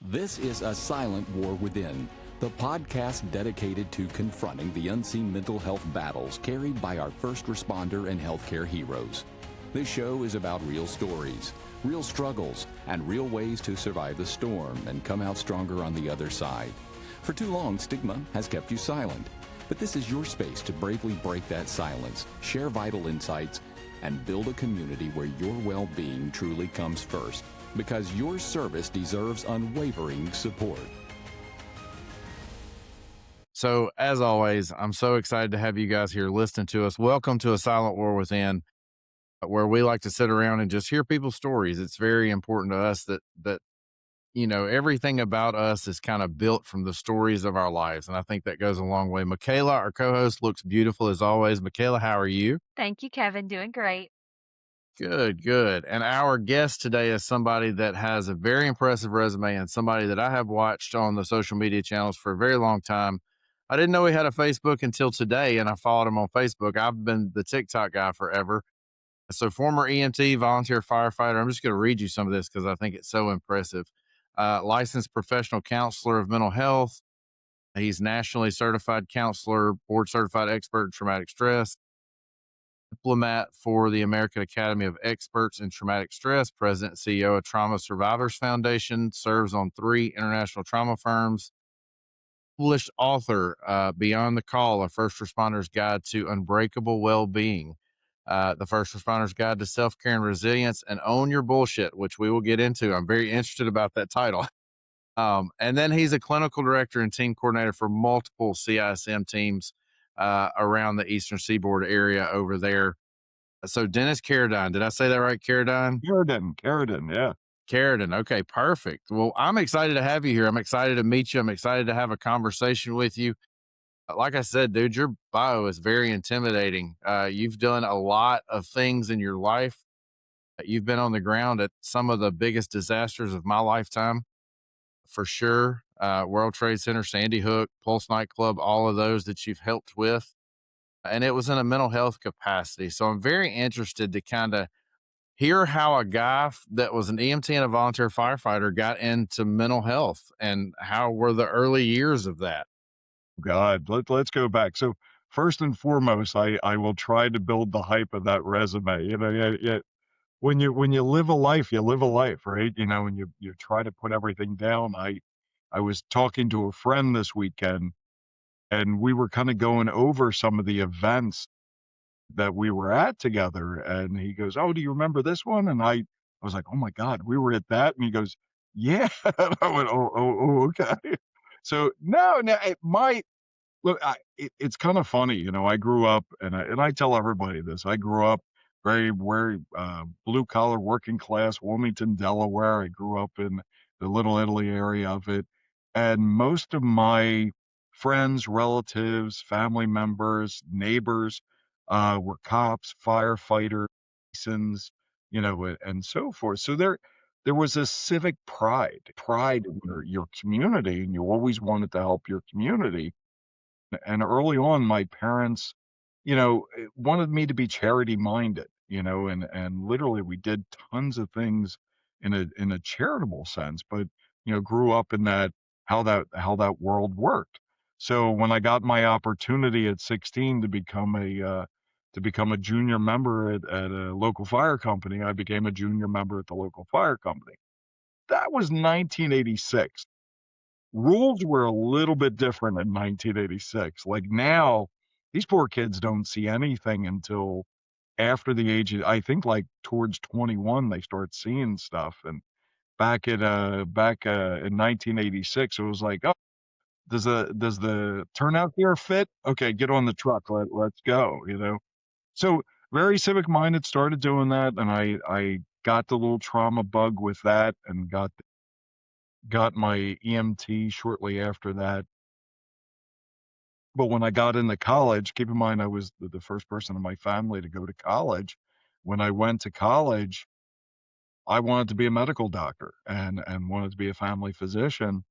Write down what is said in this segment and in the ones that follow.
This is A Silent War Within, the podcast dedicated to confronting the unseen mental health battles carried by our first responder and healthcare heroes. This show is about real stories, real struggles, and real ways to survive the storm and come out stronger on the other side. For too long, stigma has kept you silent, but this is your space to bravely break that silence, share vital insights, and build a community where your well-being truly comes first, because your service deserves unwavering support. So, as always, I'm so excited to have you guys here listening to us. Welcome to A Silent War Within, where we like to sit around and just hear people's stories. It's very important to us that everything about us is kind of built from the stories of our lives, and I think that goes a long way. Michaela, our co-host, looks beautiful as always. Michaela, how are you? Thank you, Kevin. Doing great. Good, good. And our guest today is somebody that has a very impressive resume and somebody that I have watched on the social media channels for a very long time. I didn't know he had a Facebook until today, and I followed him on Facebook. I've been the TikTok guy forever. So, former EMT, volunteer firefighter. I'm just going to read you some of this because I think it's so impressive. Licensed professional counselor of mental health. He's nationally certified counselor, board certified expert in traumatic stress, diplomat for the American Academy of Experts in Traumatic Stress, president and CEO of Trauma Survivors Foundation, serves on 3 international trauma firms, published author, Beyond the Call, A First Responder's Guide to Unbreakable Well-Being, The First Responder's Guide to Self-Care and Resilience, and Own Your Bullshit, which we will get into. I'm very interested about that title. And then he's a clinical director and team coordinator for multiple CISM teams around the Eastern Seaboard area over there. So Dennis Carradin, did I say that right, Carradin? Carradin, yeah. Carradin, okay, perfect. Well, I'm excited to have you here. I'm excited to meet you. I'm excited to have a conversation with you. Like I said, dude, your bio is very intimidating. You've done a lot of things in your life. You've been on the ground at some of the biggest disasters of my lifetime, for sure. World Trade Center, Sandy Hook, Pulse Nightclub, all of those that you've helped with. And it was in a mental health capacity. So I'm very interested to kind of hear how a guy that was an EMT and a volunteer firefighter got into mental health and how were the early years of that. God, let's go back. So first and foremost, I will try to build the hype of that resume. When you live a life, you live a life, right? And you try to put everything down. I was talking to a friend this weekend, and we were kind of going over some of the events that we were at together, and he goes, "Oh, do you remember this one?" And I was like, "Oh my God, we were at that." And he goes, "Yeah." And I went, "Oh, okay." So no, look, it's kind of funny, I grew up, and I tell everybody this. I grew up very blue collar, working class, Wilmington, Delaware. I grew up in the Little Italy area of it, and most of my friends, relatives, family members, neighbors, were cops, firefighters, masons, and so forth. So there was a civic pride in your community, and you always wanted to help your community. And early on, my parents, wanted me to be charity minded, and literally we did tons of things in a charitable sense, but grew up in how that world worked. So when I got my opportunity at 16 to become a junior member at a local fire company, I became a junior member at the local fire company. That was 1986. Rules were a little bit different in 1986. Like now, these poor kids don't see anything until after the age of, I think, like towards 21, they start seeing stuff. And back in 1986, it was like, oh, does the turnout gear fit? Okay, get on the truck. Let's go. So very civic minded, started doing that, and I got the little trauma bug with that, and got my EMT shortly after that. But when I got into college, keep in mind I was the first person in my family to go to college. When I went to college, I wanted to be a medical doctor and wanted to be a family physician.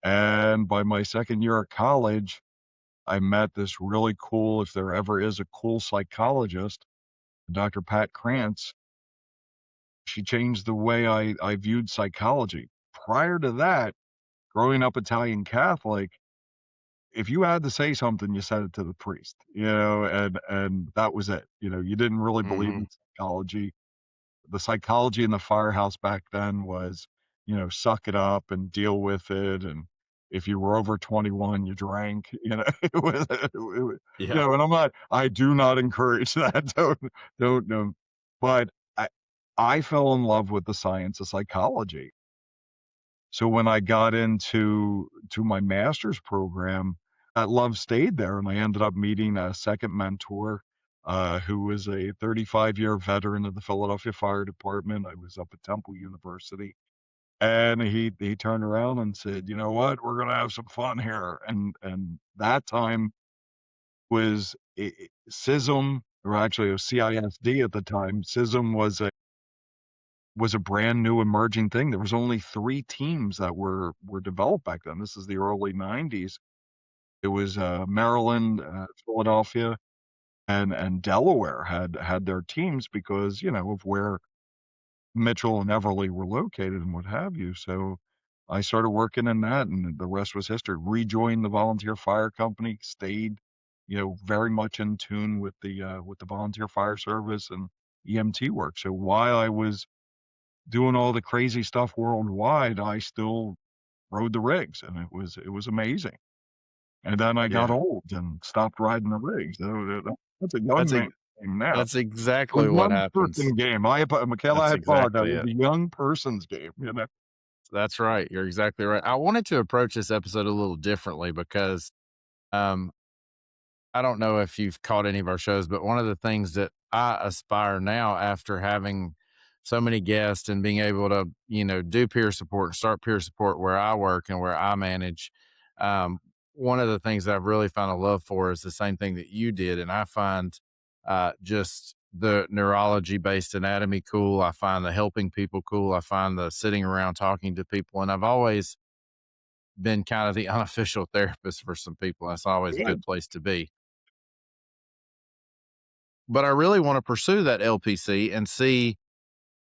And by my second year at college, I met this really cool, if there ever is a cool psychologist, Dr. Pat Krantz. She changed the way I viewed psychology. Prior to that, growing up Italian Catholic, if you had to say something, you said it to the priest, and that was it. You didn't really believe Hmm. in psychology. The psychology in the firehouse back then was, suck it up and deal with it. And if you were over 21, you drank, Yeah. and I do not encourage that. Don't, no. But I fell in love with the science of psychology. So when I got to my master's program, that love stayed there, and I ended up meeting a second mentor, who was a 35-year veteran of the Philadelphia Fire Department. I was up at Temple University, and he turned around and said, "You know what? We're gonna have some fun here." And that time was CISM, or actually it was CISD at the time. CISM was a brand new emerging thing. There was only 3 teams that were developed back then. This is the early '90s. It was, Maryland, Philadelphia, and Delaware had their teams because, of where Mitchell and Everly were located and what have you. So I started working in that, and the rest was history. Rejoined the volunteer fire company, stayed, very much in tune with the volunteer fire service and EMT work. So while I was doing all the crazy stuff worldwide, I still rode the rigs, and it was amazing. And then I got Yeah. old and stopped riding the rigs. That's a young That's man ex- game now. that's A exactly what young happens. person game. Michaela, I That's apologize. exactly It's it. a young person's game. That's right. You're exactly right. I wanted to approach this episode a little differently because um, I don't know if you've caught any of our shows, but one of the things that I aspire now after having so many guests and being able to, do peer support and start peer support where I work and where I manage. Um, One of the things that I've really found a love for is the same thing that you did. And I find just the neurology based anatomy cool. I find the helping people cool. I find the sitting around talking to people. And I've always been kind of the unofficial therapist for some people. That's always a Good. good place to be, but I really want to pursue that LPC and see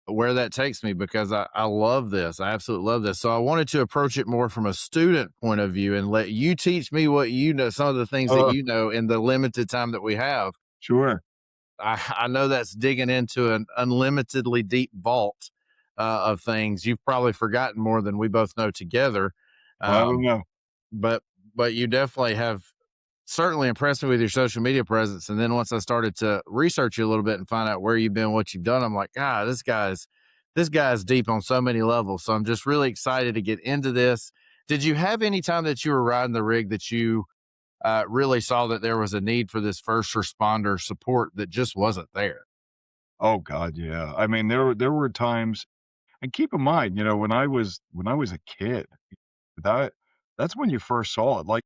where that takes me because I love this. I absolutely love this. So I wanted to approach it more from a student point of view and let you teach me what you know, some of the things that Uh, you know in the limited time that we have. sure. I know that's digging into an unlimitedly deep vault of things. You've probably forgotten more than we both know together. I don't Um, know. but but you definitely have certainly impressed me with your social media presence. And then once I started to research you a little bit and find out where you've been, what you've done, I'm like, this guy's deep on so many levels. So I'm just really excited to get into this. Did you have any time that you were riding the rig that you really saw that there was a need for this first responder support that just wasn't there? Oh God, yeah. I mean, there were times, and keep in mind, when I was a kid, that that's when you first saw it. Like,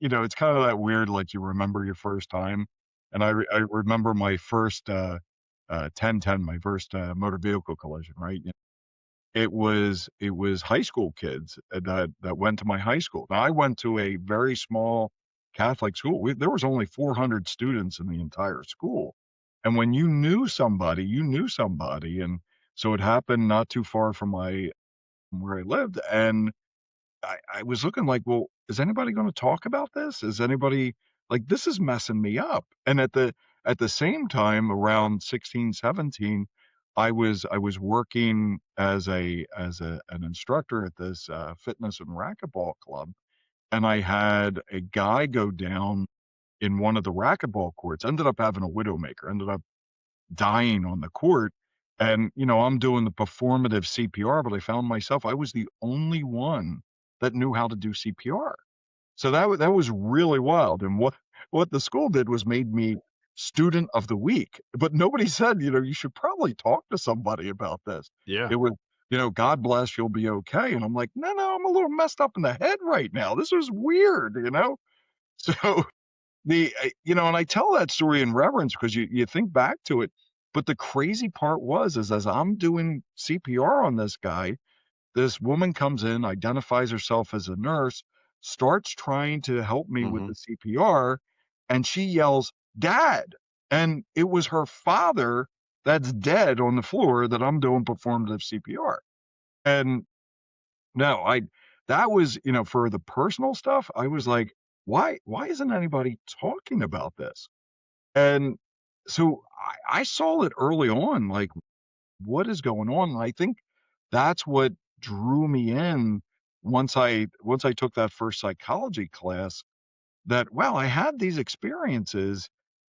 it's kind of that weird, like you remember your first time. And I remember my first 1010, my first motor vehicle collision, right? It was high school kids that went to my high school. Now I went to a very small Catholic school. There was only 400 students in the entire school. And when you knew somebody, you knew somebody. And so it happened not too far from from where I lived. And I was looking like, well, is anybody going to talk about this? Is anybody like, this is messing me up? And at the same time, around 16, 17, I was working as an instructor at this fitness and racquetball club, and I had a guy go down in one of the racquetball courts. Ended up having a widowmaker. Ended up dying on the court. And, I'm doing the performative CPR, but I found myself, I was the only one that knew how to do CPR. So that was really wild. And what the school did was made me student of the week, but nobody said, you should probably talk to somebody about this. Yeah. It was, God bless, you'll be okay. And I'm like, no, I'm a little messed up in the head right now. This was weird. So and I tell that story in reverence because you think back to it, but the crazy part is as I'm doing CPR on this guy, this woman comes in, identifies herself as a nurse, starts trying to help me with Hmm. the CPR, and she yells, "Dad!" And it was her father that's dead on the floor that I'm doing performative CPR. And no, that was, for the personal stuff, I was like, why isn't anybody talking about this? And so I saw it early on, like, what is going on? And I think that's what drew me in once I took that first psychology class, that, wow, I had these experiences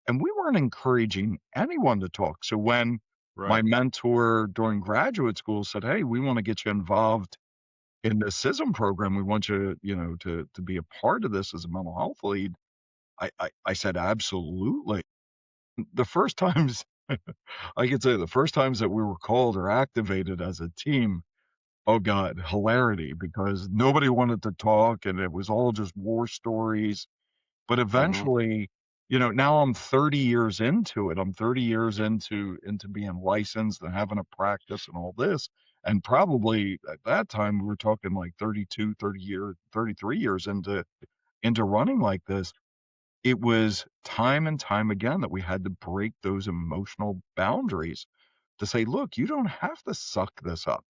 and we weren't encouraging anyone to talk. So when my Right. mentor during graduate school said, "Hey, we want to get you involved in the CISM program. We want you, to be a part of this as a mental health lead." I said, "Absolutely." The first times I could say the first times that we were called or activated as a team, oh God, hilarity, because nobody wanted to talk and it was all just war stories. But Hmm. eventually, now I'm 30 years into it. I'm 30 years into being licensed and having a practice and all this. And probably at that time we were talking like 32, 33 years into running like this. It was time and time again that we had to break those emotional boundaries to say, look, you don't have to suck this up.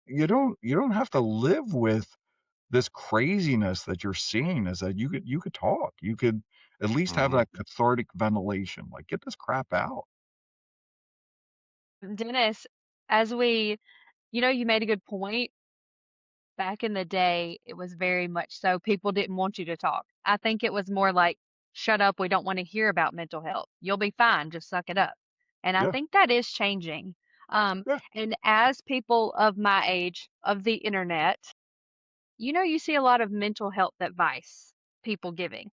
You don't have to live with this craziness that you're seeing. Is that you could talk. You could at least have Hmm. that cathartic ventilation. Like, get this crap out. Dennis, as we, you made a good point. Back in the day, it was very much so people didn't want you to talk. I think it was more like, shut up, we don't want to hear about mental health. You'll be fine, just suck it up. And I Yeah, think that is changing. yeah. And as people of my age, of the internet, you see a lot of mental health advice people giving.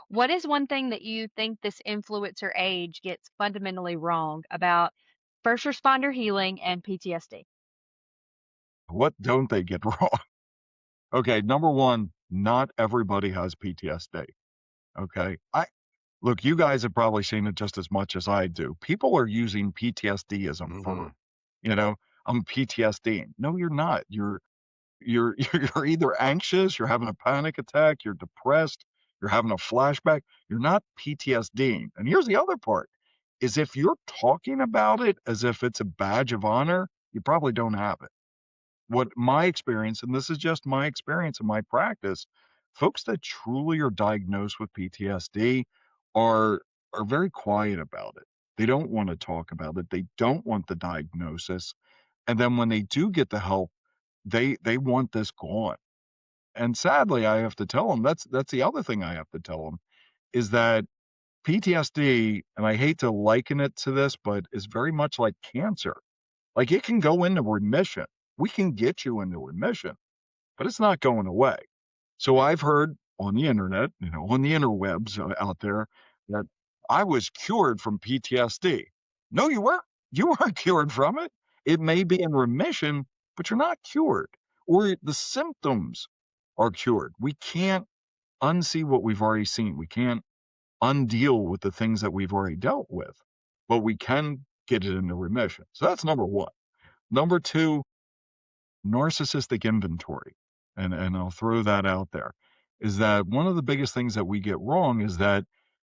What is one thing that you think this influencer age gets fundamentally wrong about first responder healing and PTSD? What don't they get wrong? Okay, number one, not everybody has PTSD. Okay, I look. You guys have probably seen it just as much as I do. People are using PTSD as a Hmm. verb. You know, I'm PTSD. No, you're not. You're you're either anxious, you're having a panic attack, you're depressed, you're having a flashback. You're not PTSD. And here's the other part, is if you're talking about it as if it's a badge of honor, you probably don't have it. What my experience, and this is just my experience and my practice, folks that truly are diagnosed with PTSD are very quiet about it. They don't want to talk about it. They don't want the diagnosis. And then when they do get the help, they want this gone. And sadly, I have to tell them, that's the other thing I have to tell them, is that PTSD, and I hate to liken it to this, but is very much like cancer. Like, it can go into remission. We can get you into remission, but it's not going away. So I've heard on the internet, on the interwebs out there, that I was cured from PTSD. No, you weren't. You weren't cured from it. It may be in remission, but you're not cured, or the symptoms are cured. We can't unsee what we've already seen. We can't undeal with the things that we've already dealt with, but we can get it into remission. So that's number one. Number two, narcissistic inventory. And I'll throw that out there, is that one of the biggest things that we get wrong is that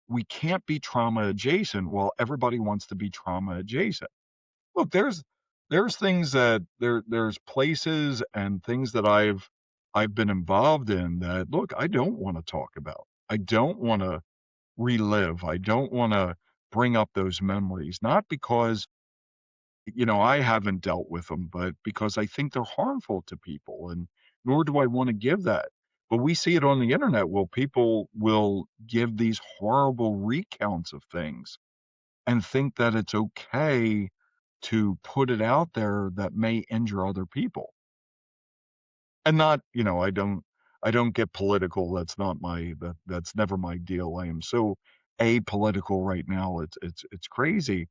we can't be trauma adjacent while everybody wants to be trauma adjacent. Look, there's things that there's places and things that I've been involved in that, look, I don't want to talk about. I don't want to relive. I don't want to bring up those memories, not because I haven't dealt with them, but because I think they're harmful to people, and nor do I want to give that. But we see it on the internet. Well, people will give these horrible recounts of things and think that it's okay to put it out there that may injure other people. And not, I don't get political. That's not that's never my deal. I am so apolitical right now. It's crazy.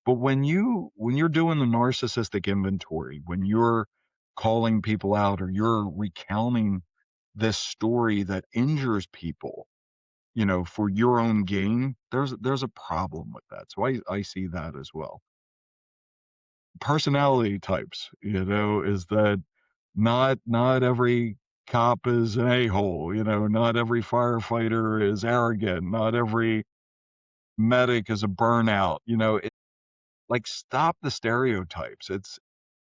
But when you're doing the narcissistic inventory, when you're calling people out or you're recounting this story that injures people, for your own gain, there's a problem with that. So I see that as well. Personality types, is that not every cop is an a-hole, not every firefighter is arrogant, not every medic is a burnout, like, stop the stereotypes.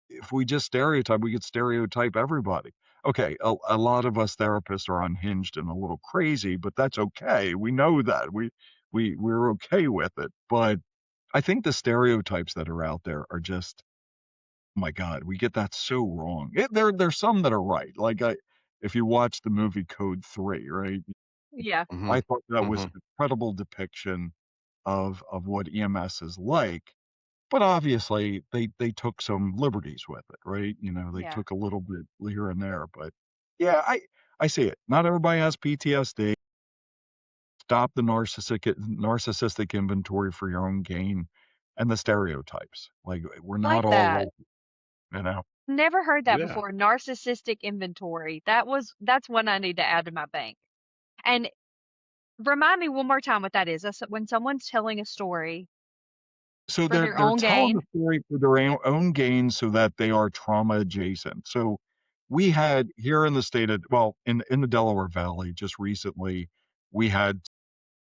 If we just stereotype, we could stereotype everybody. okay, a lot of us therapists are unhinged and a little crazy, but that's okay. We know that. We're okay with it. But I think the stereotypes that are out there are just, oh my God, we get that so wrong. There's some that are right. Like if you watch the movie Code 3, right? Yeah. Hmm. I thought that was Hmm. an incredible depiction of what EMS is like. But obviously, they took some liberties with it, right? You know, they Yeah. took a little bit here and there, but yeah, I see it. Not everybody has PTSD. Stop the narcissistic inventory for your own gain and the stereotypes. Like we're I like not all that. like, you know. Never heard that Yeah. before. Narcissistic inventory. That's one I need to add to my bank. And remind me one more time what that is. That's when someone's telling a story So for they're their they're own telling the gain. story for their own gain so that they are trauma adjacent. So we had here in the state of, well, in the Delaware Valley just recently, we had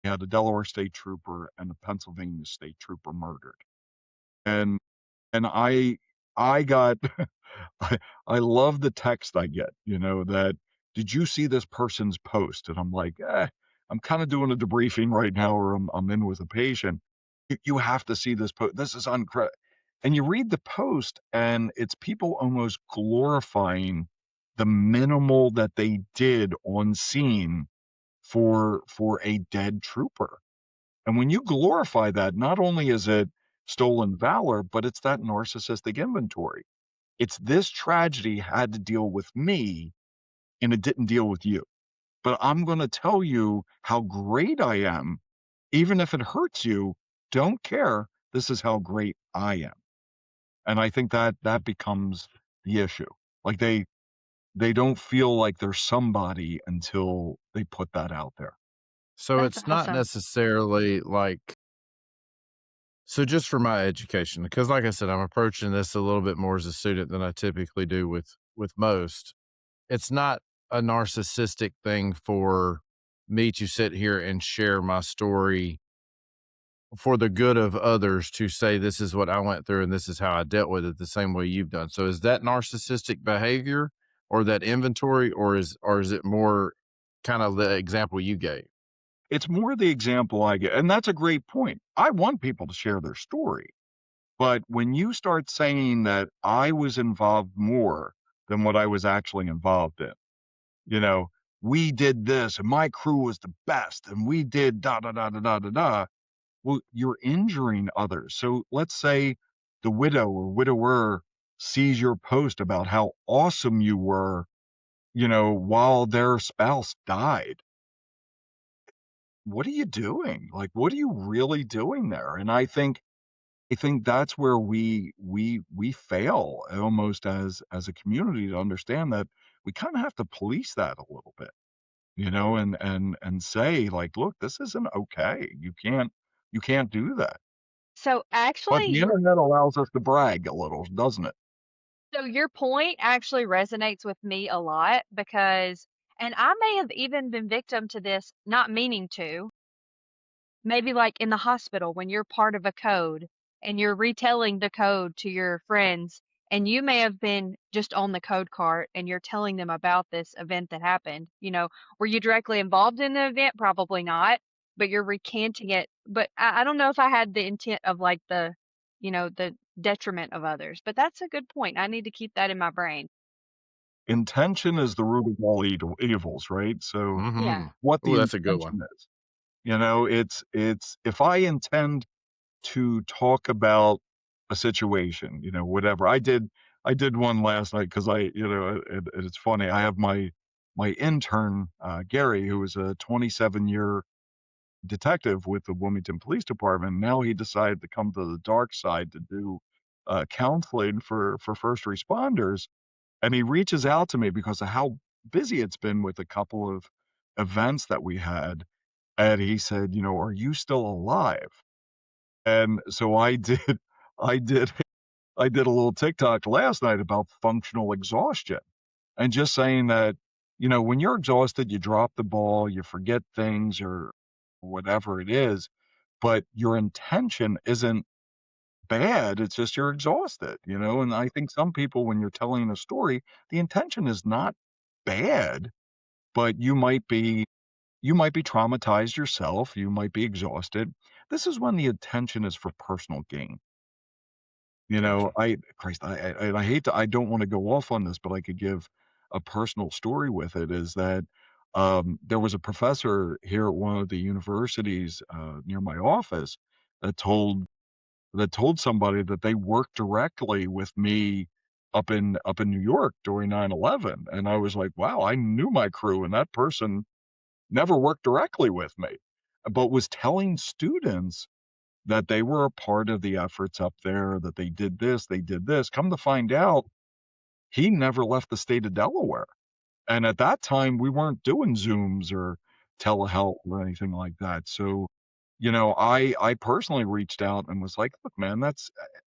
a Delaware state trooper and a Pennsylvania state trooper murdered. And and I got I I love the text I get, that, "Did you see this person's post?" And I'm like, I'm kinda doing a debriefing right now, or I'm in with a patient. You have to see this post. This is uncre," and you read the post, and it's people almost glorifying the minimal that they did on scene for a dead trooper. And when you glorify that, not only is it stolen valor, but it's that narcissistic inventory. It's this tragedy had to deal with me and it didn't deal with you. But I'm going to tell you how great I am. Even if it hurts you, don't care. This is how great I am. And I think that that becomes the issue. Like they don't feel like they're somebody until they put that out there. So That's it's not awesome. necessarily like, so just for my education, because like I said, I'm approaching this a little bit more as a student than I typically do with most. It's not a narcissistic thing for me to sit here and share my story for the good of others, to say this is what I went through and this is how I dealt with it the same way you've done. So is that narcissistic behavior or that inventory, or is it more kind of the example you gave? It's more the example I get. And that's a great point. I want people to share their story. But when you start saying that I was involved more than what I was actually involved in, you know, we did this and my crew was the best and we did da da da da da da da. Well, you're injuring others. So let's say the widow or widower sees your post about how awesome you were, while their spouse died. What are you doing? Like, what are you really doing there? And I think that's where we fail almost as a community to understand that we kind of have to police that a little bit, and say like, look, this isn't okay. You can't do that. So But actually, the internet allows us to brag a little, doesn't it? so your point actually resonates with me a lot because, and I may have even been victim to this, not meaning to. Maybe like in the hospital when you're part of a code and you're retelling the code to your friends, and you may have been just on the code cart and you're telling them about this event that happened. Were you directly involved in the event? Probably not, but you're recanting it. But I don't know if I had the intent of like the detriment of others. But that's a good point. I need to keep that in my brain. Intention is the root of all evils, right? So Yeah. Mhm. what the Ooh, that's a good one. intention is, it's if I intend to talk about a situation, whatever. I did one last night because it's funny. I have my intern, Gary, who is a 27-year detective with the Wilmington Police Department. Now he decided to come to the dark side to do counseling for first responders. And he reaches out to me because of how busy it's been with a couple of events that we had. And he said, "Are you still alive?" And so I did I did I did a little TikTok last night about functional exhaustion and just saying that, when you're exhausted, you drop the ball, you forget things or whatever it is, but your intention isn't bad. It's just you're exhausted. And I think some people, when you're telling a story, the intention is not bad, but you might be traumatized yourself, you might be exhausted. This is when the attention is for personal gain. You know, Gotcha. I hate to, I don't want to go off on this, but I could give a personal story with it. Is that there was a professor here at one of the universities near my office that told somebody that they worked directly with me up in New York during 9/11, and I was like, wow, I knew my crew, and that person never worked directly with me, but was telling students that they were a part of the efforts up there, that they did this, they did this. Come to find out, he never left the state of Delaware. And at that time, we weren't doing Zooms or telehealth or anything like that. So, I personally reached out and was like, look, man,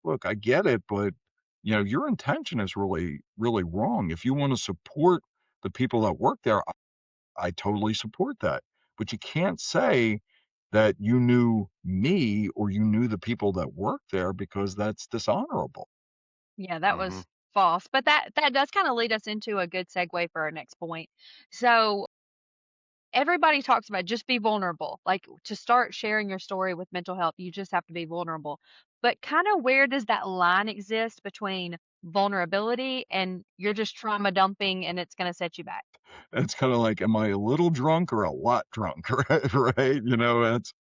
look, I get it, but your intention is really, really wrong. If you want to support the people that work there, I totally support that. But you can't say that you knew me or you knew the people that work there, because that's dishonorable. Yeah, that Mm-hmm. was false. But that does kind of lead us into a good segue for our next point. So everybody talks about just be vulnerable. Like to start sharing your story with mental health, you just have to be vulnerable. But kind of where does that line exist between vulnerability and you're just trauma dumping and it's going to set you back? It's kind of like, am I a little drunk or a lot drunk? Right? It's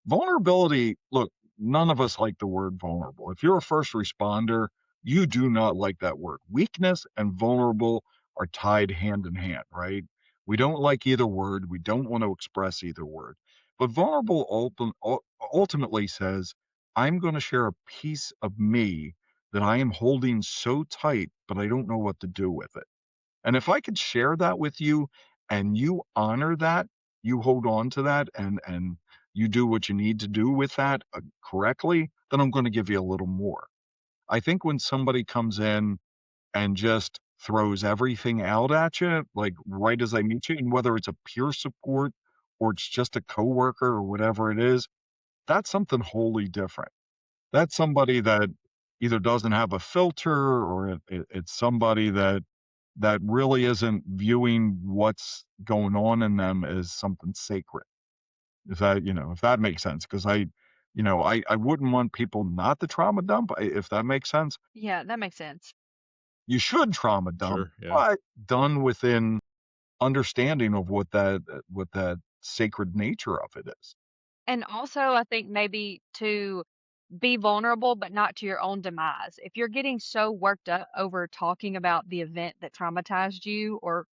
vulnerability. Look, none of us like the word vulnerable. If you're a first responder, you do not like that word. Weakness and vulnerable are tied hand in hand, right? We don't like either word. We don't want to express either word. But vulnerable ultimately says, I'm going to share a piece of me that I am holding so tight, but I don't know what to do with it. And if I could share that with you and you honor that, you hold on to that, and you do what you need to do with that correctly, then I'm going to give you a little more. I think when somebody comes in and just throws everything out at you, like right as they meet you, and whether it's a peer support or it's just a coworker or whatever it is, that's something wholly different. That's somebody that either doesn't have a filter, or it's somebody that really isn't viewing what's going on in them as something sacred. If that makes sense, because I wouldn't want people not to trauma dump, if that makes sense. Yeah, that makes sense. You should trauma dump, Sure. Yeah. but done within understanding of what that sacred nature of it is. And also, I think maybe to be vulnerable, but not to your own demise. If you're getting so worked up over talking about the event that traumatized you or,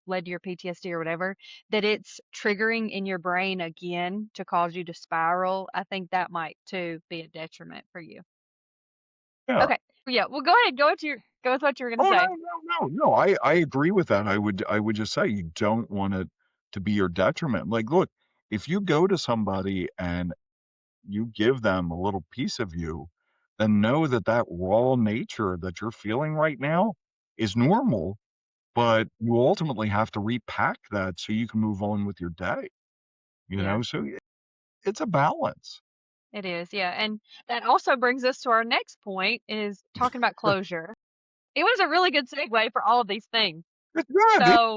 led to your PTSD or whatever, that it's triggering in your brain again to cause you to spiral, I think that might too be a detriment for you. Yeah. Okay. Yeah. Well, go ahead. Go with what you were going to Oh, no, say. no, no, no. I agree with that. I would just say you don't want it to be your detriment. Like, look, if you go to somebody and you give them a little piece of you, then know that that raw nature that you're feeling right now is normal, but you ultimately have to repack that so you can move on with your day, Yeah, so it's a balance. it is. Yeah. And that also brings us to our next point is talking about closure. It was a really good segue for all of these things. It's good. So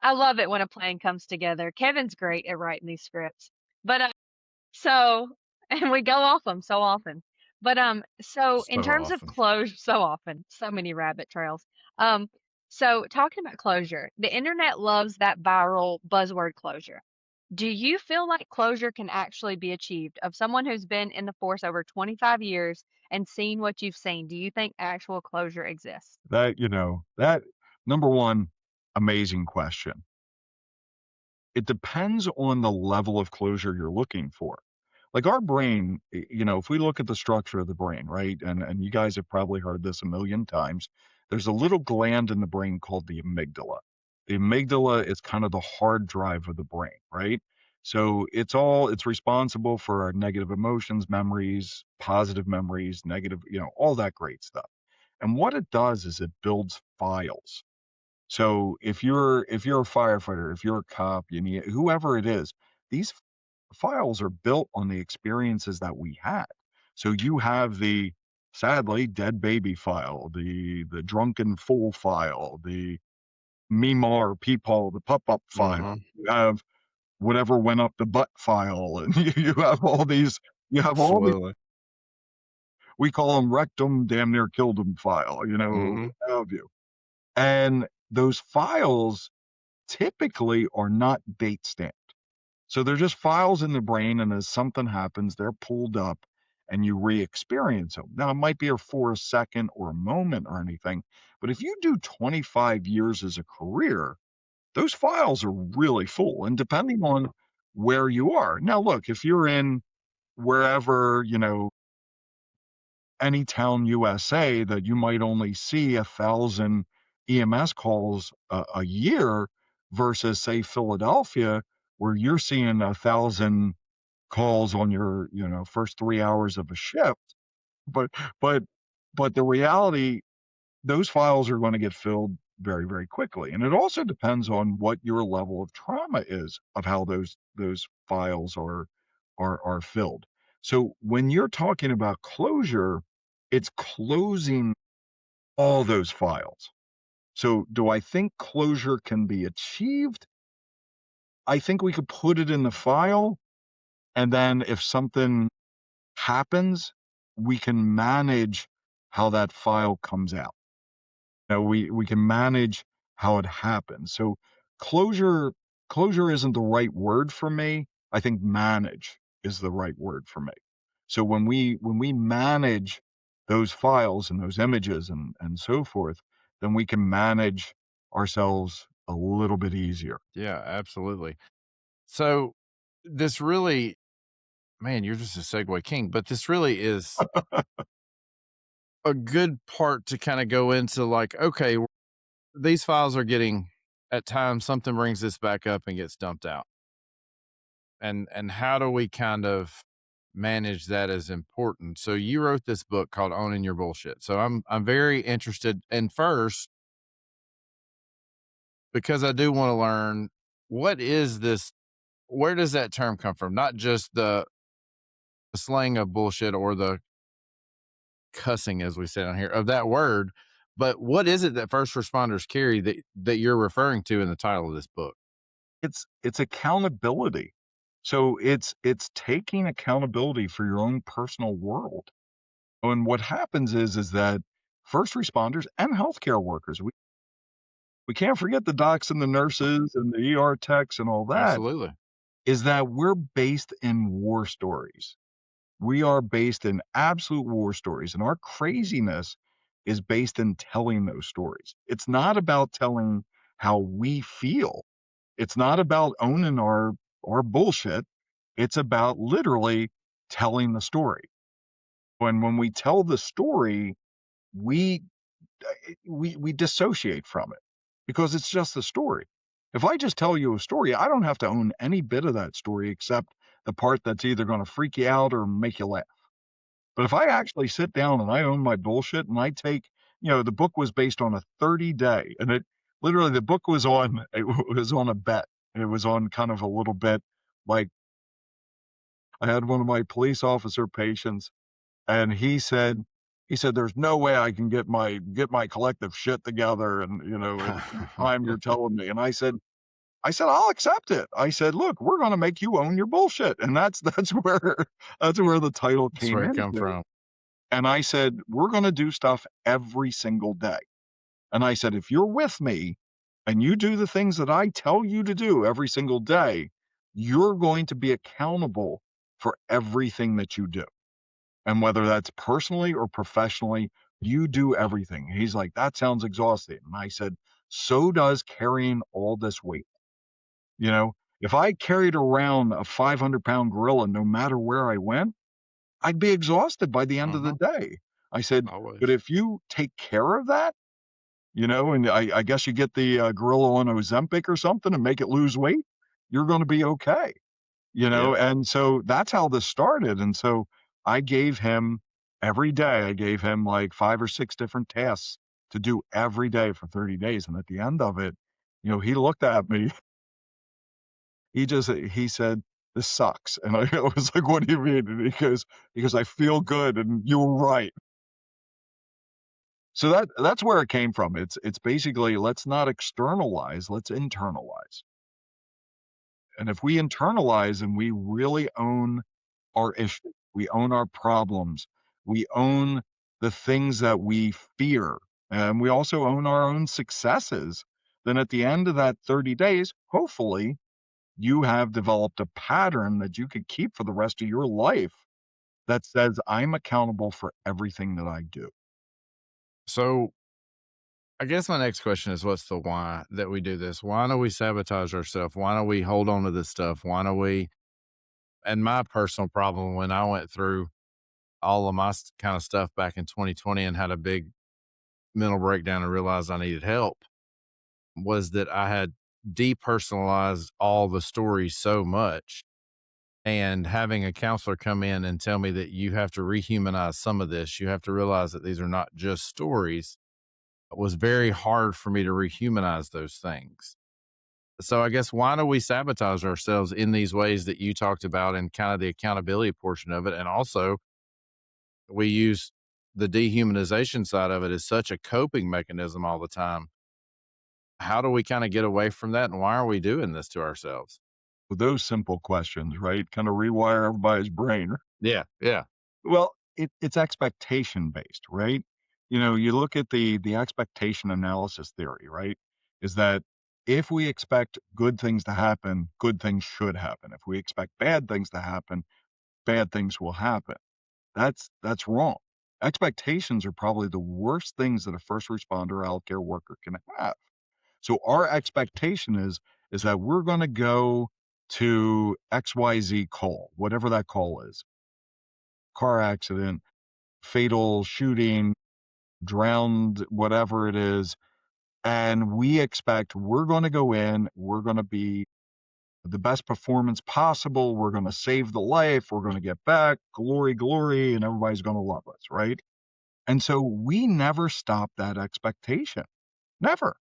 I love it when a plan comes together. Kevin's great at writing these scripts. But so and we go off them so often. But so in So terms of often. closure, so often, so many rabbit trails. Um so talking about closure, the internet loves that viral buzzword closure. Do you feel like closure can actually be achieved of someone who's been in the force over 25 years and seen what you've seen? Do you think actual closure exists? That number one, amazing question. It depends on the level of closure you're looking for. Like our brain, if we look at the structure of the brain, right? And you guys have probably heard this a million times. There's a little gland in the brain called the amygdala. The amygdala is kind of the hard drive of the brain, right? So it's responsible for our negative emotions, memories, positive memories, negative, all that great stuff. And what it does is it builds files. So if you're a firefighter, if you're a cop, you need whoever it is, these files are built on the experiences that we had. So you have the sadly dead baby file, the drunken fool file, the Meemaw or Peepaw, the pop-up file. You have whatever went up the butt file, and you have all these. You have all these. Absolutely. We call them rectum, damn near killed them file. Mhm. What have you. And those files typically are not date stamped. So they're just files in the brain, and as something happens, they're pulled up and you re-experience them. Now, it might be for a second or a moment or anything, but if you do 25 years as a career, those files are really full. And depending on where you are. Now, look, if you're in wherever, any town USA that you might only see 1,000 EMS calls a year versus, say, Philadelphia, where you're seeing 1,000 calls on your, first 3 hours of a shift. But but but the reality, those files are going to get filled very, very quickly. And it also depends on what your level of trauma is of how those files are filled. So when you're talking about closure, it's closing all those files. So do I think closure can be achieved? I think we could put it in the file, and then if something happens, we can manage how that file comes out. We can manage how it happens. So closure isn't the right word for me. I think manage is the right word for me. So when we manage those files and those images and so forth, then we can manage ourselves a little bit easier. Yeah, absolutely. So this really, man, you're just a segue king, but this really is a good part to kind of go into like, okay, these files are getting at times something brings this back up and gets dumped out. And how do we kind of manage that as important? So you wrote this book called Owning Your Bullshit. So I'm very interested in first because I do want to learn what is this, where does that term come from? Not just the slang of bullshit or the cussing, as we said on here, of that word, but what is it that first responders carry that you're referring to in the title of this book? It's accountability. So it's taking accountability for your own personal world. And what happens is that first responders and healthcare workers, we can't forget the docs and the nurses and the ER techs and all that, Absolutely. is that we're based in war stories. We are based in absolute war stories, and our craziness is based in telling those stories. It's not about telling how we feel. It's not about owning our bullshit. It's about literally telling the story. When we tell the story, we we dissociate from it because it's just a story. If I just tell you a story, I don't have to own any bit of that story except the part that's either going to freak you out or make you laugh. But if I actually sit down and I own my bullshit and I take, the book was based on a 30-day, and it literally, the book was on, it was on a bet. It was on kind of a little bit like, I had one of my police officer patients, and he said, "There's no way I can get my collective shit together, and in the time you're telling me." And I said, "I'll accept it." I said, "Look, we're going to make you own your bullshit," and that's where the title That's came where it come into. from. And I said, "We're going to do stuff every single day." And I said, "If you're with me and you do the things that I tell you to do every single day, you're going to be accountable for everything that you do. And whether that's personally or professionally, you do everything." He's like, "That sounds exhausting." And I said, "So does carrying all this weight." If I carried around a 500-pound gorilla no matter where I went, I'd be exhausted by the end of the Mhm. day. I said, "But Always. if you take care of that, and I guess you get the gorilla on Ozempic or something and make it lose weight, you're going to be okay." Yep. And so that's how this started. And so I gave him every day, I gave him like 5 or 6 different tasks to do every day for 30 days. And at the end of it, he looked at me, he said, "This sucks." And I was like, "What do you mean?" And he goes, "I feel good. And you were right." So that's where it came from. It's basically, let's not externalize, let's internalize. And if we internalize and we really own our issues, we own our problems, we own the things that we fear, and we also own our own successes, then at the end of that 30 days, hopefully you have developed a pattern that you could keep for the rest of your life that says, I'm accountable for everything that I do. So I guess my next question is, what's the why that we do this? Why do we sabotage ourselves? Why do we hold on to this stuff? Why do we? And my personal problem when I went through all of my kind of stuff back in 2020 and had a big mental breakdown and realized I needed help was that I had depersonalized all the stories so much. And having a counselor come in and tell me that you have to rehumanize some of this, you have to realize that these are not just stories, it was very hard for me to rehumanize those things. So I guess, why do we sabotage ourselves in these ways that you talked about and kind of the accountability portion of it? And also, we use the dehumanization side of it as such a coping mechanism all the time. How do we kind of get away from that? And why are we doing this to ourselves? With those simple questions, right? Kind of rewire everybody's brain. Yeah. Yeah. Well, it's expectation based, right? You look at the expectation analysis theory, right? Is that if we expect good things to happen, good things should happen. If we expect bad things to happen, bad things will happen. That's wrong. Expectations are probably the worst things that a first responder or healthcare worker can have. So our expectation is that we're going to go to XYZ call, whatever that call is. Car accident, fatal shooting, drowned, whatever it is. And we expect we're going to go in, we're going to be the best performance possible. We're going to save the life. We're going to get back, glory, glory, and everybody's going to love us, right? And so we never stop that expectation. Never.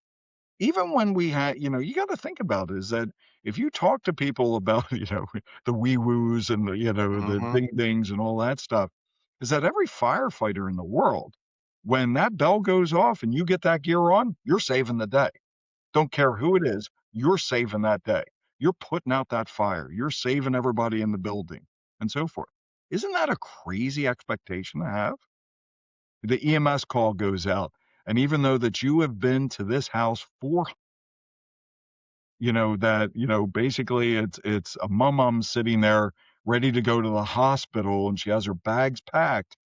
Even when we had, you got to think about it, is that if you talk to people about, the wee woos and the Hmm. ding dings and all that stuff, is that every firefighter in the world, when that bell goes off and you get that gear on, you're saving the day. Don't care who it is, you're saving that day. You're putting out that fire. You're saving everybody in the building and so forth. Isn't that a crazy expectation to have? The EMS call goes out, and even though that you have been to this house for, basically it's a mum sitting there ready to go to the hospital, and she has her bags packed,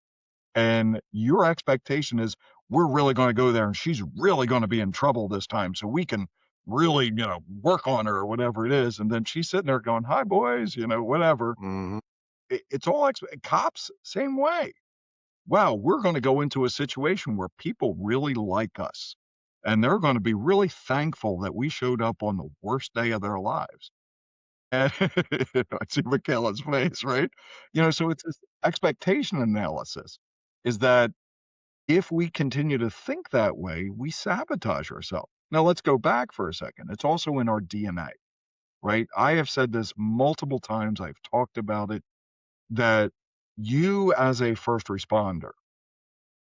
and your expectation is, we're really going to go there and she's really going to be in trouble this time, so we can really, work on her or whatever it is. And then she's sitting there going, hi boys, whatever. Hmm. It's all cops, same way. Wow, we're going to go into a situation where people really like us, and they're going to be really thankful that we showed up on the worst day of their lives. And I see Michaela's face, right? So it's this expectation analysis, is that if we continue to think that way, we sabotage ourselves. Now let's go back for a second. It's also in our DNA, right? I have said this multiple times. I've talked about it, that you as a first responder,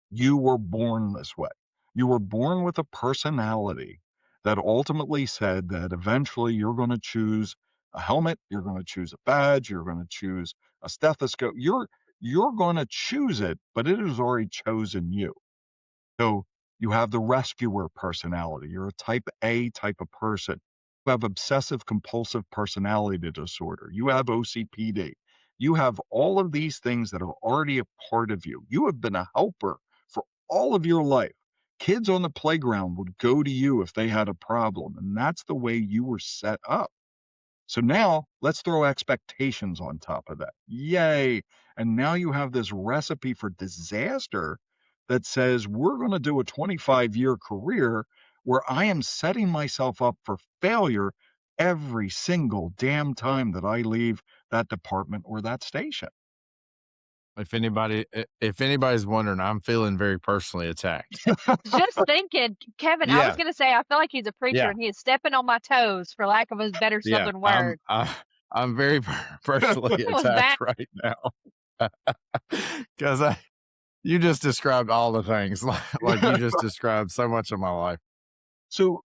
you were born this way. You were born with a personality that ultimately said that eventually you're going to choose a helmet, you're going to choose a badge, you're going to choose a stethoscope. You're going to choose it, but it has already chosen you. So you have the rescuer personality. You're a type A type of person. You have obsessive compulsive personality disorder. You have OCPD. You have all of these things that are already a part of you. You have been a helper for all of your life. Kids on the playground would go to you if they had a problem, and that's the way you were set up. So now let's throw expectations on top of that. Yay. And now you have this recipe for disaster that says, we're going to do a 25-year career where I am setting myself up for failure every single damn time that I leave that department or that station. If anybody's wondering, I'm feeling very personally attacked. Just thinking, Kevin, I was Yeah. going to say, I feel like he's a preacher Yeah. and he is stepping on my toes, for lack of a better Yeah. Southern word. I'm very personally What was that? attacked right now. Cause You just described all the things. Like you just described so much of my life. So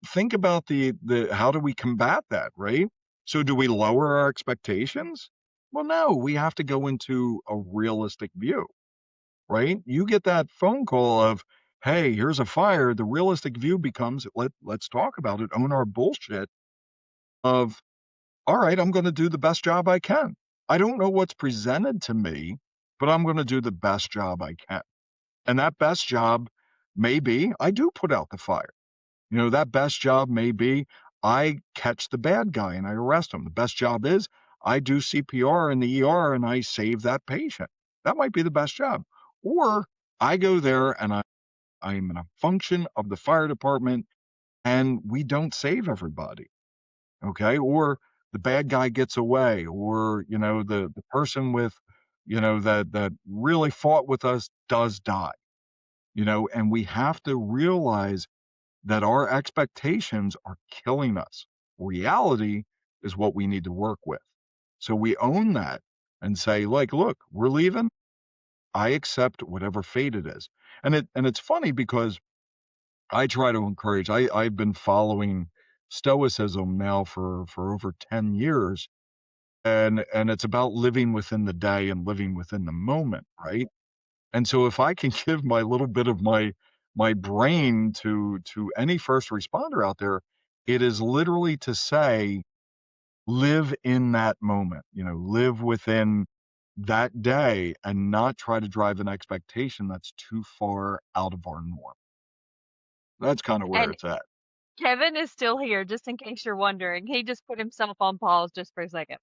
think about the how do we combat that, right? So do we lower our expectations? Well, no, we have to go into a realistic view, right? You get that phone call of, hey, here's a fire. The realistic view becomes let's talk about it, own our bullshit of, all right, I'm going to do the best job I can. I don't know what's presented to me, but I'm going to do the best job I can. And that best job may be I do put out the fire. You know, that best job may be I catch the bad guy and I arrest him. The best job is I do CPR in the ER and I save that patient. That might be the best job. Or I go there and I'm in a function of the fire department and we don't save everybody. Okay. Or the bad guy gets away, or, you know, the person with, you know, that really fought with us does die, you know, and we have to realize that our expectations are killing us. Reality is what we need to work with. So we own that and say, like, look, we're leaving. I accept whatever fate it is. And it's funny because I try to encourage, I've been following Stoicism now for over 10 years. And it's about living within the day and living within the moment, right? And so if I can give my little bit of my brain to any first responder out there, it is literally to say, live in that moment, you know, live within that day and not try to drive an expectation that's too far out of our norm. That's kind of where And it's at. Kevin is still here, just in case you're wondering. He just put himself on pause just for a second.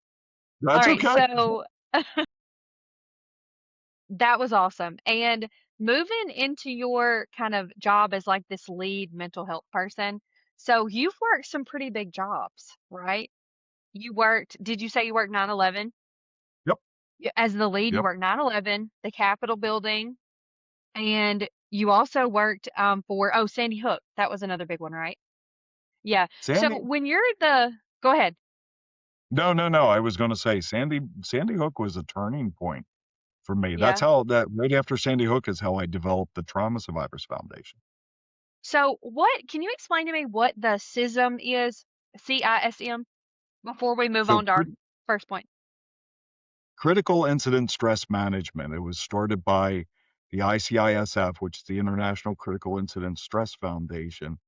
All That's right, okay. so that was awesome. And moving into your kind of job as like this lead mental health person, so you've worked some pretty big jobs, right? Did you say you worked 9/11? Yep. As the lead, you Yep. worked 9/11, the Capitol building, and you also worked for, oh, Sandy Hook. That was another big one, right? Yeah. So Sandy. when you're go ahead. No, no, no. I was going to say Sandy Hook was a turning point for me. That's Yeah. how that right after Sandy Hook is how I developed the Trauma Survivors Foundation. So can you explain to me what the CISM is? CISM before we move So on to our first point. critical incident stress management. It was started by the ICISF, which is the International Critical Incident Stress Foundation.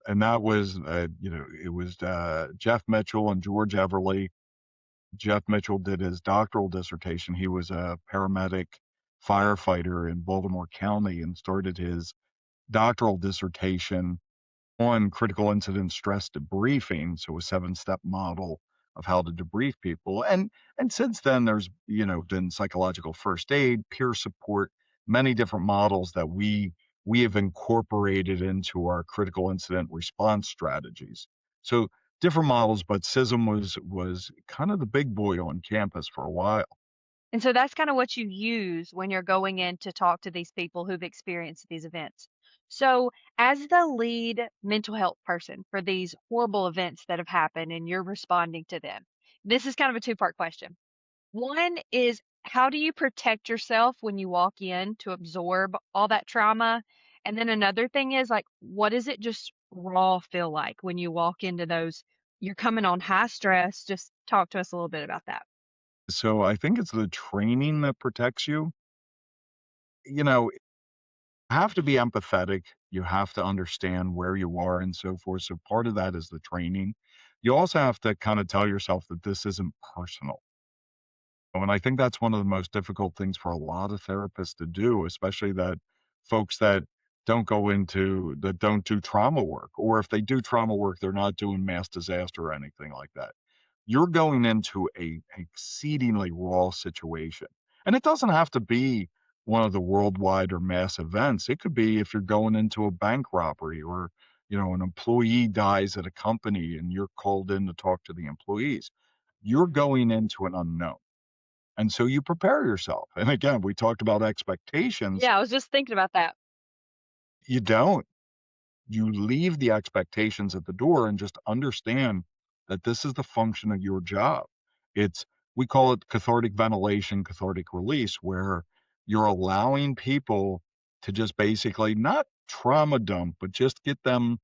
And that was, you know, it was Jeff Mitchell and George Everly. Jeff Mitchell did his doctoral dissertation. He was a paramedic firefighter in Baltimore County and started his doctoral dissertation on critical incident stress debriefing, so a 7-step model of how to debrief people. And since then there's, you know, been psychological first aid, peer support, many different models that we have incorporated into our critical incident response strategies. So different models, but CISM was kind of the big boy on campus for a while. And so that's kind of what you use when you're going in to talk to these people who've experienced these events. So, as the lead mental health person for these horrible events that have happened and you're responding to them, this is kind of a two-part question. One is, how do you protect yourself when you walk in to absorb all that trauma? And then another thing is, like, what does it just raw feel like when you walk into those? You're coming on high stress. Just talk to us a little bit about that. So I think it's the training that protects you. You know, have to be empathetic. You have to understand where you are and so forth. So part of that is the training. You also have to kind of tell yourself that this isn't personal. And I think that's one of the most difficult things for a lot of therapists to do, especially that folks that don't do trauma work, or if they do trauma work, they're not doing mass disaster or anything like that. You're going into a exceedingly raw situation. And it doesn't have to be one of the worldwide or mass events. It could be if you're going into a bank robbery, or, you know, an employee dies at a company and you're called in to talk to the employees. You're going into an unknown. And so you prepare yourself. And again, we talked about expectations. Yeah, I was just thinking about that. You don't. You leave the expectations at the door and just understand that this is the function of your job. It's, we call it cathartic ventilation, cathartic release, where, you're allowing people to just basically not trauma dump, but just get them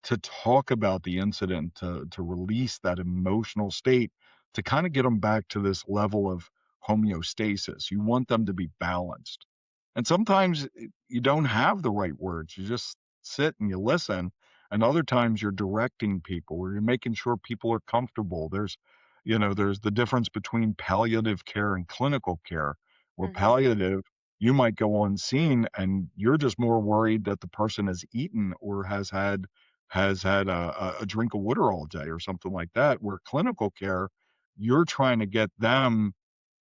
to talk about the incident, to release that emotional state, to kind of get them back to this level of homeostasis. You want them to be balanced. And sometimes you don't have the right words. You just sit and you listen. And other times you're directing people or you're making sure people are comfortable. There's the difference between palliative care and clinical care, where Hmm. palliative, you might go on scene and you're just more worried that the person has eaten or has had a drink of water all day or something like that, where clinical care, you're trying to get them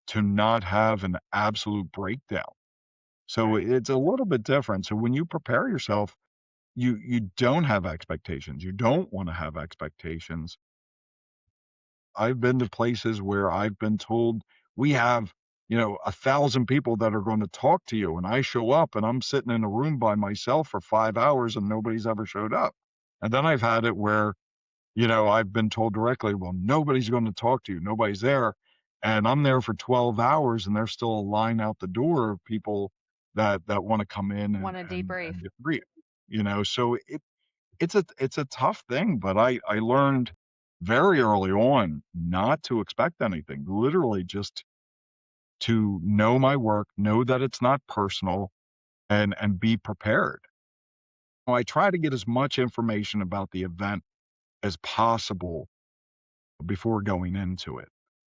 to not have an absolute breakdown. So Right. it's a little bit different. So when you prepare yourself, you don't have expectations. You don't want to have expectations. I've been to places where I've been told we have, 1,000 people that are going to talk to you. And I show up and I'm sitting in a room by myself for 5 hours and nobody's ever showed up. And then I've had it where I've been told directly, well, nobody's going to talk to you. Nobody's there. And I'm there for 12 hours and there's still a line out the door of people that want to come in Want to and debrief. get brief. So it's a tough thing, but I learned very early on not to expect anything. Literally just to know my work, know that it's not personal, and be prepared. I try to get as much information about the event as possible before going into it.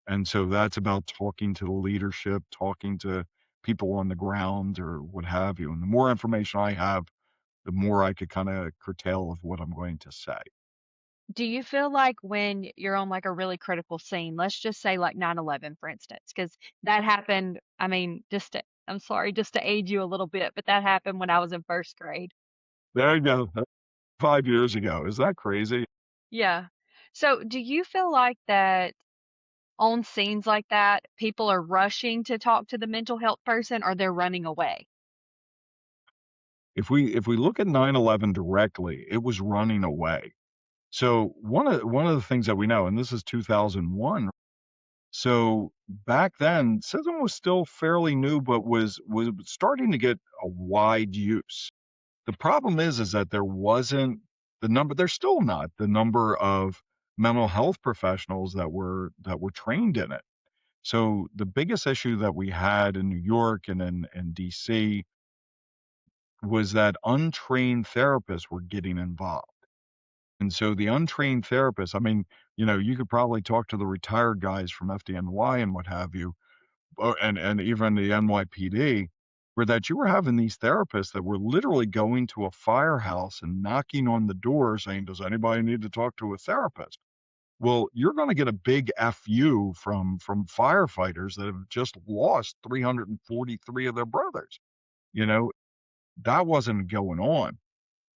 And so that's about talking to the leadership, talking to people on the ground or what have you. And the more information I have, the more I could kind of curtail of what I'm going to say. Do you feel like when you're on like a really critical scene, let's just say like 9/11, for instance, because that happened, I mean, I'm sorry, just to age you a little bit, but that happened when I was in first grade. There you go. That's 5 years ago. Is that crazy? Yeah. So do you feel like that on scenes like that, people are rushing to talk to the mental health person or they're running away? If we look at 9/11 directly, it was running away. So one of the things that we know, and this is 2001. So back then, CISM was still fairly new, but was starting to get a wide use. The problem is that there wasn't the number. There's still not the number of mental health professionals that were trained in it. So the biggest issue that we had in New York and in DC was that untrained therapists were getting involved. And so the untrained therapists, I mean, you could probably talk to the retired guys from FDNY and what have you, and even the NYPD, where that you were having these therapists that were literally going to a firehouse and knocking on the door saying, does anybody need to talk to a therapist? Well, you're going to get a big FU from firefighters that have just lost 343 of their brothers. You know, that wasn't going on.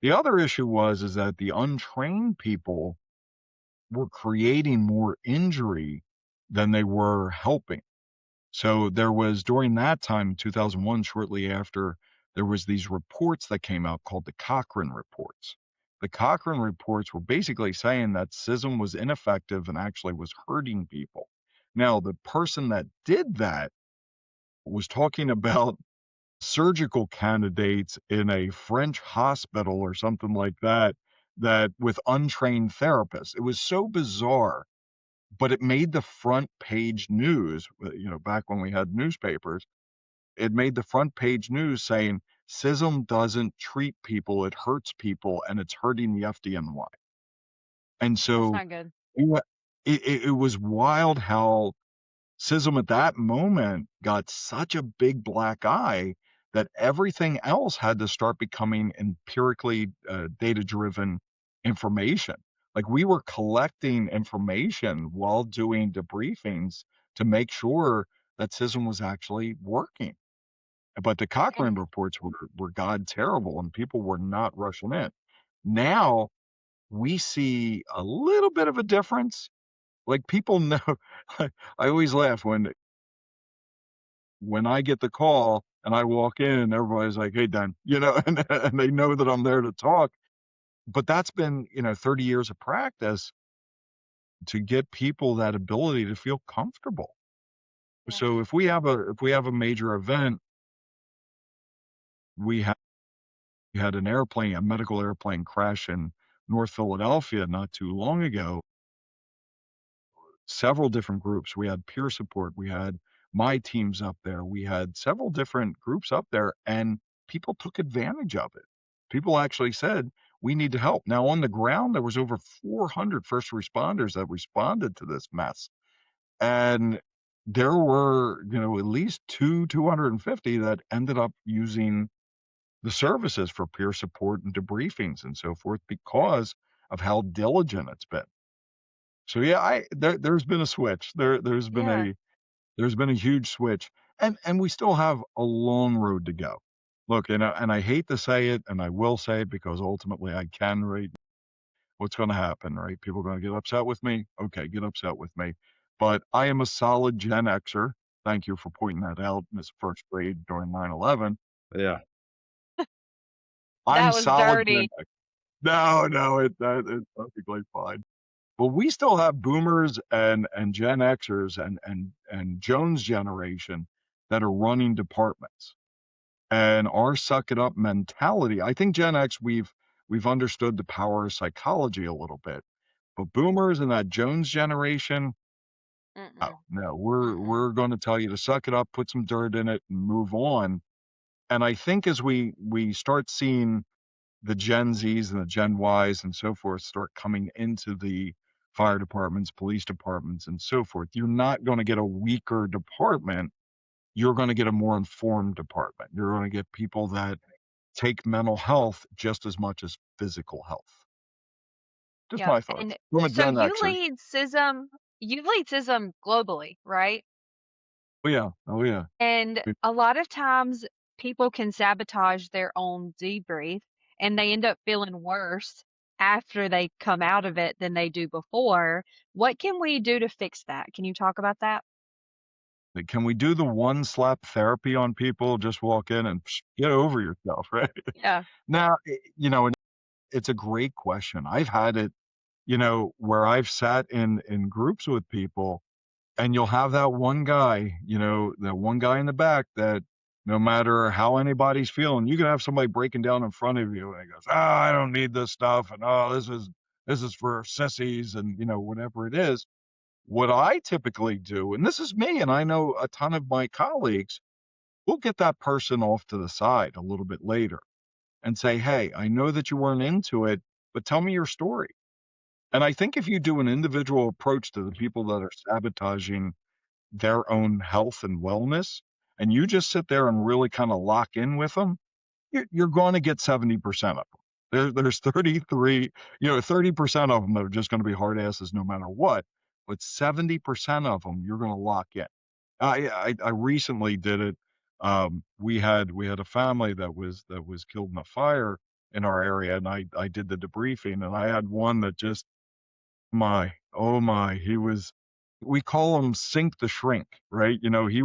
The other issue is that the untrained people were creating more injury than they were helping. So there was during that time, 2001, shortly after, there was these reports that came out called the Cochrane reports. The Cochrane reports were basically saying that CISM was ineffective and actually was hurting people. Now, the person that did that was talking about surgical candidates in a French hospital or something like that, that with untrained therapists. It was so bizarre, but it made the front page news, back when we had newspapers. It made the front page news saying CISM doesn't treat people, it hurts people, and it's hurting the FDNY. And That's so not good. it was wild how CISM at that moment got such a big black eye that everything else had to start becoming empirically data-driven information. Like we were collecting information while doing debriefings to make sure that CISM was actually working. But the Cochrane And reports were god terrible and people were not rushing in. Now we see a little bit of a difference. Like people know, I always laugh when I get the call and I walk in, everybody's like, "Hey, Dan," and they know that I'm there to talk. But that's been, 30 years of practice to get people that ability to feel comfortable. yeah. So if we have a major event, we had a medical airplane crash in North Philadelphia not too long ago. Several different groups. We had peer support. We had my teams up there. We had several different groups up there, and people took advantage of it. People actually said, we need to help. Now, on the ground, there was over 400 first responders that responded to this mess. And there were, at least 250 that ended up using the services for peer support and debriefings and so forth because of how diligent it's been. So yeah, there's been a switch. There's been Yeah. a huge switch, and we still have a long road to go. Look, and I hate to say it, and I will say it because ultimately I can, right? What's going to happen, right? People are going to get upset with me. Okay, get upset with me. But I am a solid Gen Xer. Thank you for pointing that out in this first grade during 9/11. Yeah. I'm That was solid Gen dirty. X. No, it's perfectly fine. But we still have boomers and Gen Xers and Jones generation that are running departments. And our suck it up mentality, I think Gen X, we've understood the power of psychology a little bit. But boomers and that Jones generation, Mm-mm. no, Mm-mm. we're going to tell you to suck it up, put some dirt in it, and move on. And I think as we start seeing the Gen Zs and the Gen Ys and so forth start coming into the fire departments, police departments, and so forth, you're not going to get a weaker department. You're going to get a more informed department. You're going to get people that take mental health just as much as physical health. Just Yeah. my thoughts And from a so Gen you Xer. lead CISM, globally, right? Oh yeah, oh yeah. And a lot of times people can sabotage their own debrief and they end up feeling worse after they come out of it than they do before. What can we do to fix that? Can you talk about that? Like, can we do the one slap therapy on people? Just walk in and get over yourself, right? Yeah. Now, and it's a great question. I've had it, where I've sat in groups with people, and you'll have that one guy, that one guy in the back that no matter how anybody's feeling, you can have somebody breaking down in front of you, and he goes, "Oh, I don't need this stuff," and "Oh, this is for sissies," and whatever it is. What I typically do, and this is me, and I know a ton of my colleagues, we'll get that person off to the side a little bit later and say, "Hey, I know that you weren't into it, but tell me your story." And I think if you do an individual approach to the people that are sabotaging their own health and wellness, and you just sit there and really kind of lock in with them, you're going to get 70% of them. There's 33, 30% of them that are just going to be hard asses no matter what, but 70% of them you're going to lock in. I recently did it. We had a family that was killed in a fire in our area, and I did the debriefing, and I had one that just oh my, we call him sink the shrink, right? He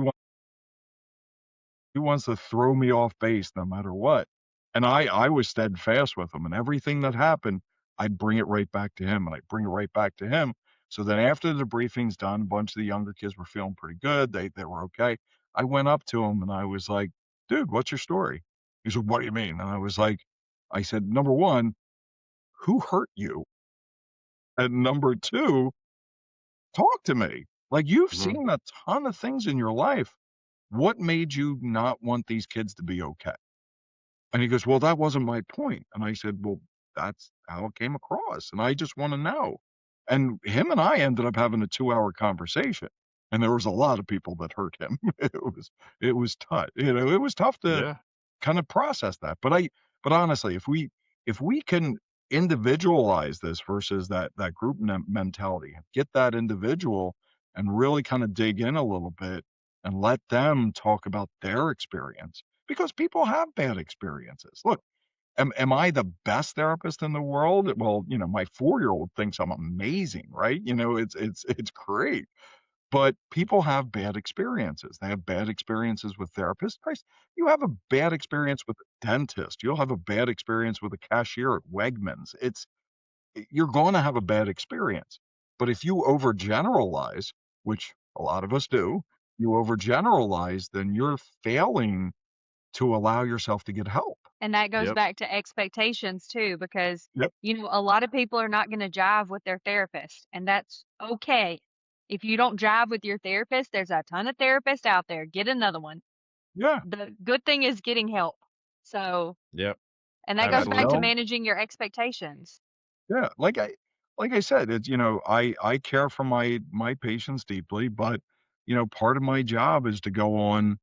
wants to throw me off base no matter what. And I was steadfast with him, and everything that happened, I'd bring it right back to him, and I'd bring it right back to him. So then after the briefing's done, a bunch of the younger kids were feeling pretty good. They were okay. I went up to him and I was like, "Dude, what's your story?" He said, "What do you mean?" And I said, "Number one, who hurt you? And number two, talk to me. Like, you've Mhm. seen a ton of things in your life. What made you not want these kids to be okay?" And he goes, "Well, that wasn't my point." And I said, "Well, that's how it came across, and I just wanna know." And him and I ended up having a 2-hour conversation, and there was a lot of people that hurt him. It was tough, it was tough to Yeah. kind of process that. But honestly, if we can individualize this versus that group mentality, get that individual and really kind of dig in a little bit and let them talk about their experience because people have bad experiences. Look, am I the best therapist in the world? Well, my 4-year-old thinks I'm amazing, right? It's great. But people have bad experiences. They have bad experiences with therapists. Christ, you have a bad experience with a dentist. You'll have a bad experience with a cashier at Wegmans. You're going to have a bad experience. But if you overgeneralize, which a lot of us do, you overgeneralize, then you're failing to allow yourself to get help. And that goes Yep. back to expectations too, because, Yep. a lot of people are not going to jive with their therapist, and that's okay. If you don't jive with your therapist, there's a ton of therapists out there. Get another one. Yeah. The good thing is getting help. So, Yep. and that goes back to Absolutely. Well, managing your expectations. yeah, like I said, it's, I care for my patients deeply, but, part of my job is to go on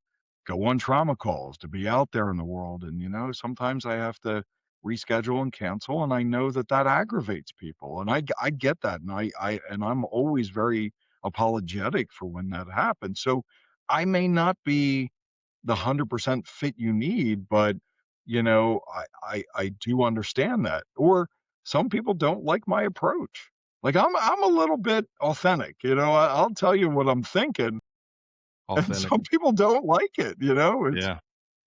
trauma calls, to be out there in the world, and, sometimes I have to reschedule and cancel, and I know that that aggravates people, and I get that, and I'm always very apologetic for when that happens. So I may not be the 100% fit you need, but, I do understand that. Or some people don't like my approach. Like, I'm a little bit authentic, I'll tell you what I'm thinking, and Authentic. some people don't like it, It's,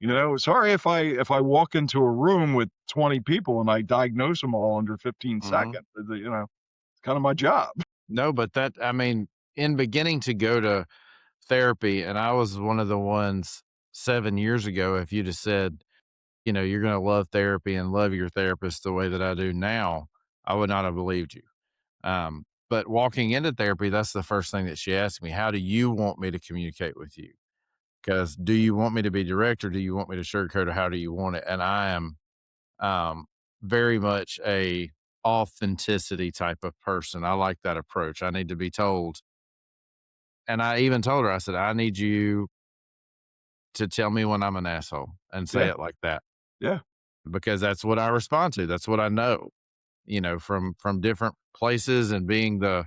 Yeah. sorry if I walk into a room with 20 people and I diagnose them all under 15 Mhm. seconds, it's kind of my job. No, but in beginning to go to therapy, and I was one of the ones 7 years ago, if you'd have said, you're gonna love therapy and love your therapist the way that I do now, I would not have believed you. But walking into therapy, that's the first thing that she asked me, "How do you want me to communicate with you? Because do you want me to be direct or do you want me to sugarcoat or how do you want it?" And I am, um, very much a authenticity type of person. I like that approach. I need to be told, and I even told her, I said, "I need you to tell me when I'm an asshole and say Yeah, it like that yeah, because that's what I respond to. That's what I know, from different places and being the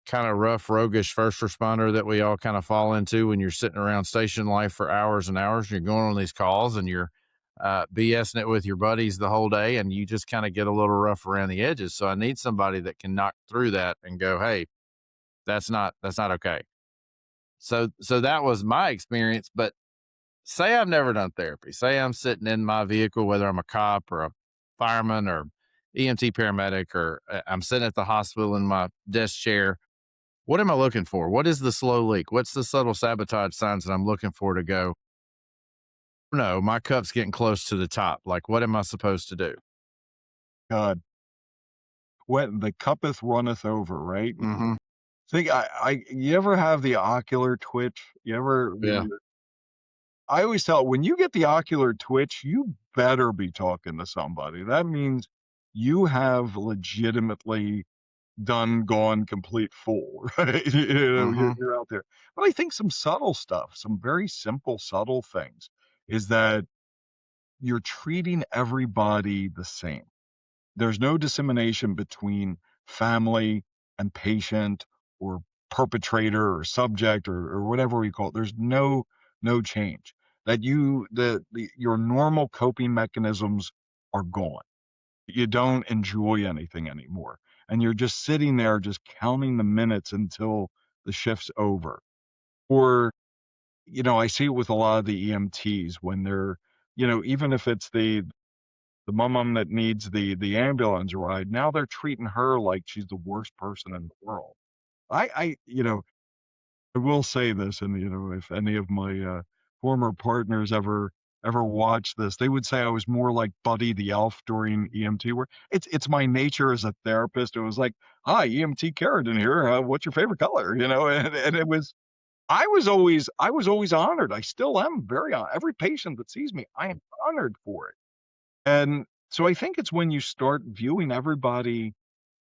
kind of rough, roguish first responder that we all kind of fall into when you're sitting around station life for hours and hours. You're going on these calls and you're BSing it with your buddies the whole day, and you just kind of get a little rough around the edges. So I need somebody that can knock through that and go, "Hey, that's not okay." So that was my experience. But say I've never done therapy. Say I'm sitting in my vehicle, whether I'm a cop or a fireman or EMT paramedic, or I'm sitting at the hospital in my desk chair. What am I looking for? What is the slow leak? What's the subtle sabotage signs that I'm looking for to go, no, my cup's getting close to the top. Like, what am I supposed to do? God. When the cuppeth runneth over, right? Mhm. Think you ever have the ocular twitch? You ever Yeah. I always tell when you get the ocular twitch, you better be talking to somebody. That means you have legitimately gone complete fool, right? Mhm. You're out there. But I think some subtle stuff, some very simple, subtle things is that you're treating everybody the same. There's no dissemination between family and patient or perpetrator or subject or whatever we call it. There's no change. That your normal coping mechanisms are gone. You don't enjoy anything anymore. And you're just sitting there just counting the minutes until the shift's over. Or, I see it with a lot of the EMTs when they're, even if it's the mom that needs the ambulance ride, now they're treating her like she's the worst person in the world. I will say this, and, if any of my, former partners ever watched this, they would say I was more like Buddy the Elf during EMT work. It's my nature as a therapist. It was like, "Hi, EMT Carradin here, what's your favorite color?" And it was I was always honored. I still am very hon every patient that sees me, I am honored for it. And so I think it's when you start viewing everybody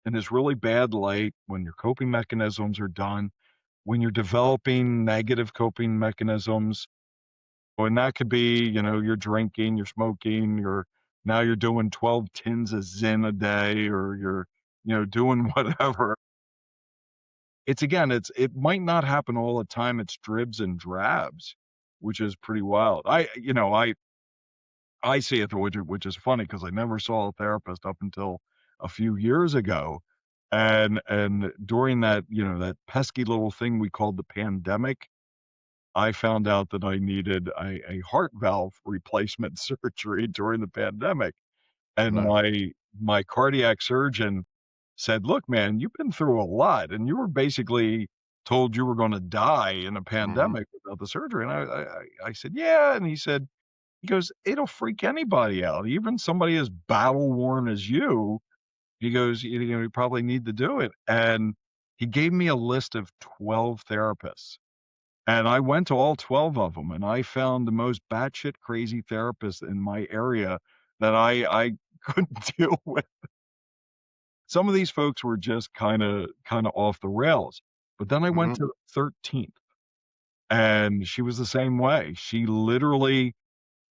in this really bad light, when your coping mechanisms are done, when you're developing negative coping mechanisms, and that could be, you're drinking, you're smoking, now you're doing 12 tins of Zyn a day, or you're, doing whatever. It might not happen all the time. It's dribs and drabs, which is pretty wild. I see it, which is funny because I never saw a therapist up until a few years ago, and during that pesky little thing we called the pandemic, I found out that I needed a heart valve replacement surgery during the pandemic, and No. my cardiac surgeon said, "Look, man, you've been through a lot, and you were basically told you were gonna die in a Mhm. pandemic without the surgery," and I said, "Yeah," and he said, He goes, "It'll freak anybody out, even somebody as battle worn as you." He goes, "You probably need to do it." And he gave me a list of 12 therapists. And I went to all 12 of them, and I found the most batshit crazy therapist in my area that I couldn't deal with. Some of these folks were just kinda off the rails. But then I went Mhm. to the 13th, and she was the same way. She literally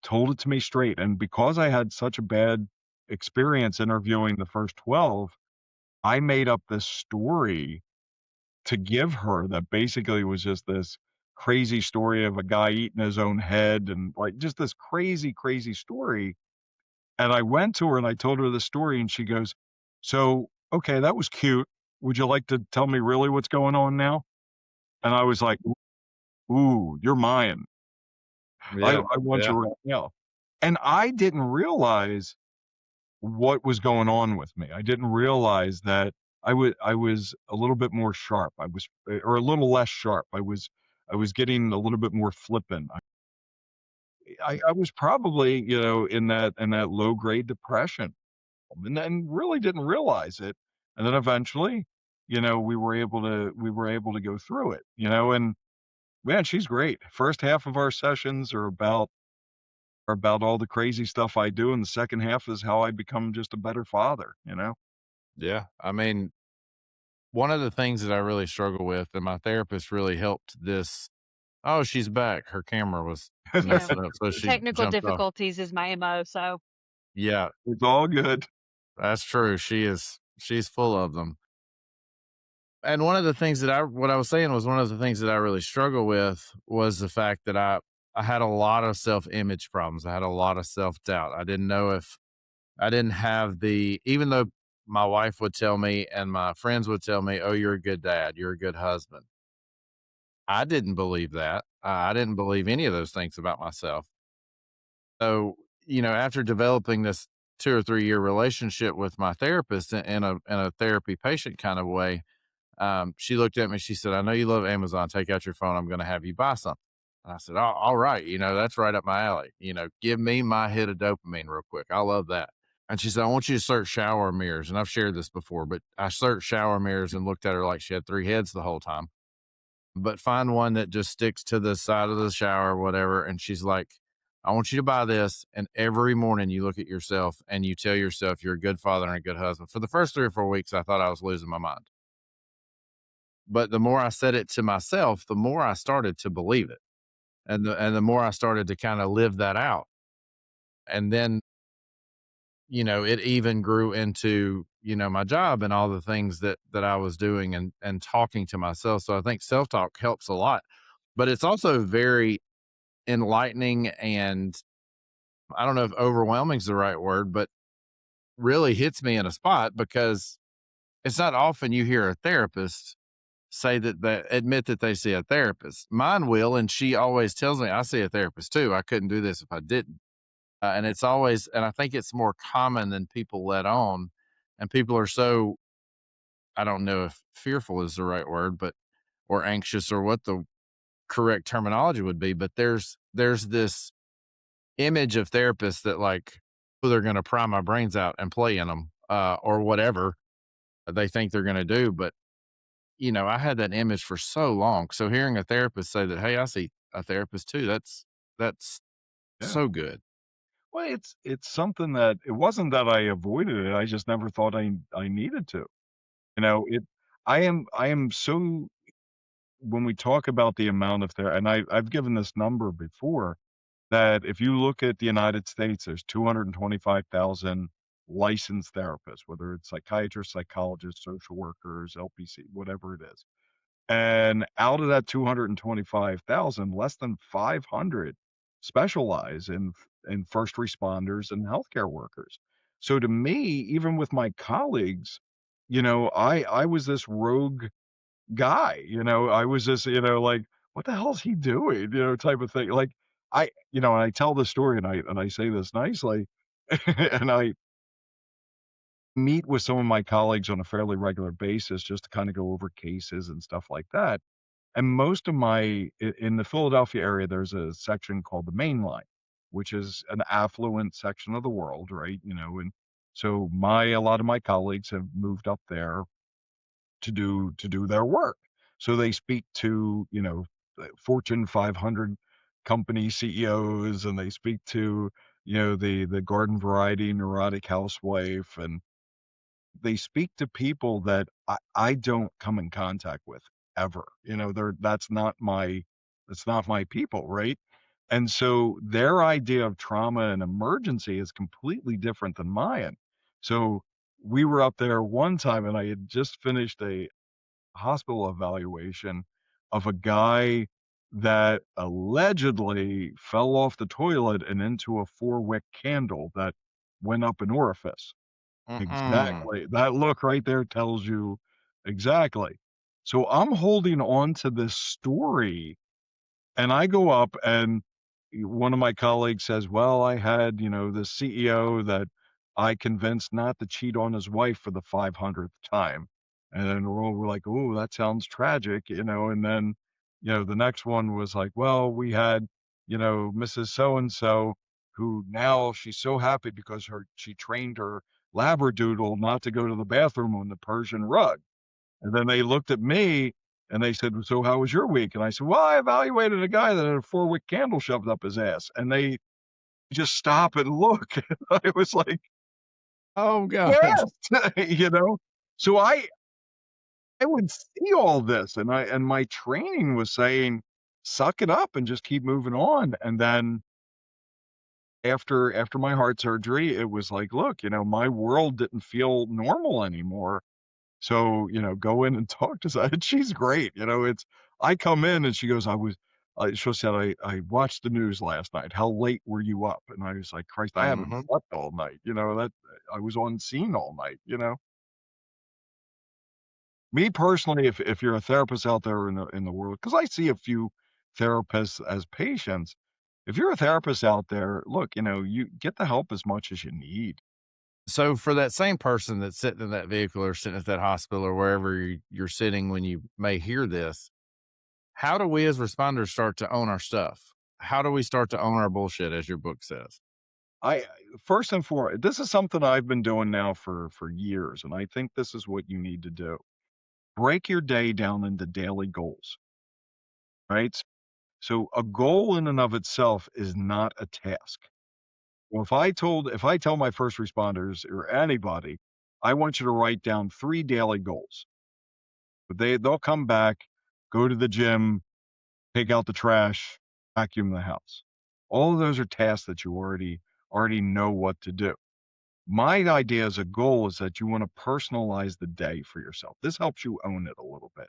told it to me straight, and because I had such a bad experience interviewing the first 12, I made up this story to give her that basically was just this crazy story of a guy eating his own head and, like, just this crazy, crazy story, and I went to her and I told her the story, and she goes, "So, okay, that was cute. Would you like to tell me really what's going on now?" And I was like, "Ooh, you're mine. Yeah. I want you Yeah. right now." And I didn't realize what was going on with me. I didn't realize that I was a little bit more sharp. I was or a little less sharp. I was getting a little bit more flippant. I was probably, in that low grade depression, and then really didn't realize it. And then eventually, we were able to go through it, and man, she's great. First half of our sessions are about all the crazy stuff I do, and the second half is how I become just a better father. Yeah. I mean, one of the things that I really struggle with, and my therapist really helped this. Oh, she's back. Her camera was Yeah. messing up, so she Technical jumped off. difficulties is my MO, so Yeah, It's all good. that's true. She's full of them. And one of the things that what I was saying was one of the things that I really struggle with was the fact that I had a lot of self-image problems. I had a lot of self-doubt. I didn't know if I didn't have the even though my wife would tell me and my friends would tell me, "Oh, you're a good dad. You're a good husband." I didn't believe that. I didn't believe any of those things about myself. So, after developing this 2 or 3 year relationship with my therapist in a therapy patient kind of way, she looked at me. She said, "I know you love Amazon. Take out your phone. I'm going to have you buy something." And I said, "Oh, all right. That's right up my alley. Give me my hit of dopamine real quick. I love that." And she said, "I want you to search shower mirrors." And I've shared this before, but I searched shower mirrors and looked at her like she had three heads the whole time. But find one that just sticks to the side of the shower or whatever. And she's like, "I want you to buy this. And every morning you look at yourself and you tell yourself you're a good father and a good husband." For the first 3 or 4 weeks, I thought I was losing my mind. But the more I said it to myself, the more I started to believe it. And the more I started to kind of live that out. And then, it even grew into, my job and all the things that I was doing and talking to myself. So I think self-talk helps a lot. But it's also very enlightening, and I don't know if overwhelming is the right word, but really hits me in a spot because it's not often you hear a therapist say that they admit that they see a therapist. Mine will, and she always tells me I see a therapist too. I couldn't do this if I didn't. And I think it's more common than people let on. And people are so, I don't know if fearful is the right word, but, or anxious or what the correct terminology would be. But there's this image of therapists that like, oh, they're going to pry my brains out and play in them, or whatever they think they're going to do. But, I had that image for so long. So hearing a therapist say that, "Hey, I see a therapist too," that's Yeah. so good. Well, it's something that it wasn't that I avoided it, I just never thought I needed to. You know, it I am so when we talk about the amount of and I've given this number before, that if you look at the United States, there's 225,000 licensed therapists, whether it's psychiatrists, psychologists, social workers, LPC, whatever it is. And out of that 225,000, less than 500 specialize in first responders and healthcare workers. So to me, even with my colleagues, I was this rogue guy, I was just, like, "What the hell is he doing?" Type of thing. Like, and I tell this story and I say this nicely, and I meet with some of my colleagues on a fairly regular basis just to kinda go over cases and stuff like that. And most of in the Philadelphia area, there's a section called the Main Line, which is an affluent section of the world, right? And so a lot of my colleagues have moved up there to do their work. So they speak to, Fortune 500 company CEOs, and they speak to, the garden variety neurotic housewife, and they speak to people that I don't come in contact with ever. That's not my people, right? And so their idea of trauma and emergency is completely different than mine. So we were up there one time, and I had just finished a hospital evaluation of a guy that allegedly fell off the toilet and into a four-wick candle that went up an orifice. Mm-mm. Exactly. That look right there tells you exactly. So I'm holding on to this story, and I go up, and one of my colleagues says, "Well, I had, the CEO that I convinced not to cheat on his wife for the 500th time." And then we're like, "Oh, that sounds tragic," and then, the next one was like, "Well, we had, Mrs. So and so, who now she's so happy because she trained her Labradoodle not to go to the bathroom on the Persian rug." And then they looked at me and they said, "So how was your week?" And I said, "Well, I evaluated a guy that had a four-wick candle shoved up his ass." And they just stop and look. I was like, Oh God. "Yes," you know? So I would see all this, and my training was saying, "Suck it up and just keep moving on." And then after my heart surgery, it was like, "Look, my world didn't feel normal anymore." So, go in and talk to and she's great. I come in and she goes, she said, I watched the news last night. How late were you up? And I was like, Christ, I haven't Mm-hmm. slept all night. That I was on scene all night. Me personally, if you're a therapist out there in the world, because I see a few therapists as patients, if you're a therapist out there, look, you get the help as much as you need. So for that same person that's sitting in that vehicle or sitting at that hospital or wherever you're sitting when you may hear this, how do we as responders start to own our stuff? How do we start to own our bullshit, as your book says? I First and foremost, this is something I've been doing now for years, and I think this is what you need to do. Break your day down into daily goals, right? So a goal in and of itself is not a task. Well, if I tell my first responders or anybody, I want you to write down 3 daily goals. But they'll come back, go to the gym, take out the trash, vacuum the house. All of those are tasks that you already know what to do. My idea as a goal is that you want to personalize the day for yourself. This helps you own it a little bit.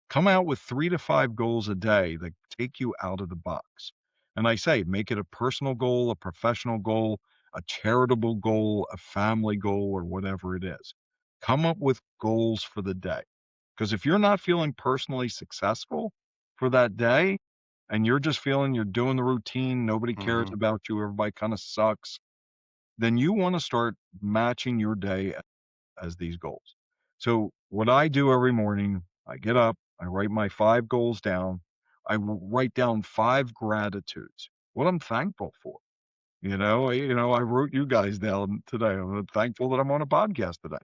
Come out with 3 to 5 goals a day that take you out of the box. And I say, make it a personal goal, a professional goal, a charitable goal, a family goal, or whatever it is. Come up with goals for the day. Because if you're not feeling personally successful for that day, and you're just feeling you're doing the routine, nobody cares Mhm. about you, everybody kind of sucks, then you want to start matching your day as these goals. So what I do every morning, I get up, I write my 5 goals down. Write down 5 gratitudes, what I'm thankful for. I wrote you guys down today. I'm thankful that I'm on a podcast today.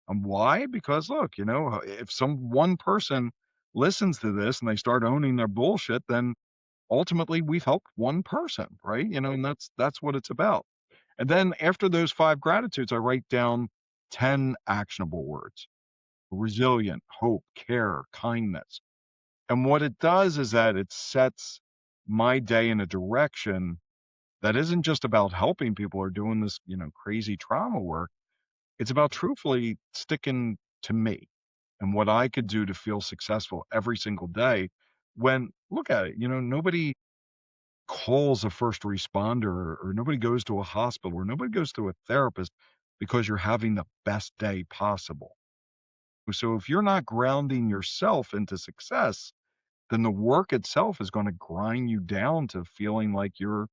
And why? Because look, if some one person listens to this and they start owning their bullshit, then ultimately we've helped one person, right? And that's what it's about. And then after those 5 gratitudes, I write down 10 actionable words: resilient, hope, care, kindness. And what it does is that it sets my day in a direction that isn't just about helping people or doing this, crazy trauma work. It's about truthfully sticking to me and what I could do to feel successful every single day. When, look at it, nobody calls a first responder, or nobody goes to a hospital, or nobody goes to a therapist because you're having the best day possible. So if you're not grounding yourself into success, then the work itself is going to grind you down to feeling like you're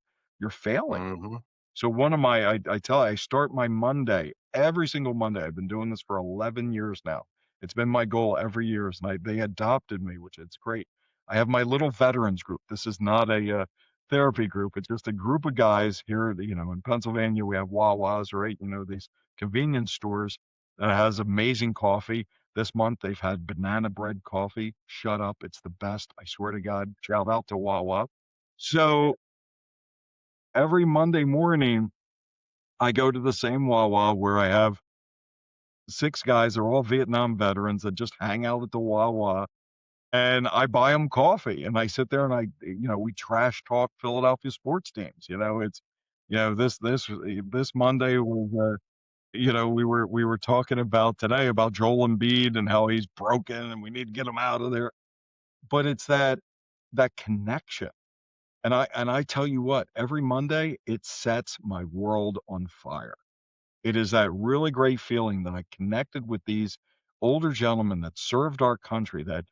failing. Mhm. So I start my Monday every single Monday. I've been doing this for 11 years now. It's been my goal every year, and they adopted me, which it's great. I have my little veterans group. This is not therapy group. It's just a group of guys here, in Pennsylvania, we have Wawa's, right? These convenience stores that has amazing coffee. This month they've had banana bread coffee. Shut up. It's the best. I swear to God. Shout out to Wawa. So every Monday morning, I go to the same Wawa where I have 6 guys. They're all Vietnam veterans that just hang out at the Wawa. And I buy them coffee, and I sit there and we trash talk Philadelphia sports teams. It's, this Monday was, we were talking about today about Joel Embiid and how he's broken and we need to get him out of there. But it's that connection. And I tell you what, every Monday it sets my world on fire. It is that really great feeling that I connected with these older gentlemen that served our country, that,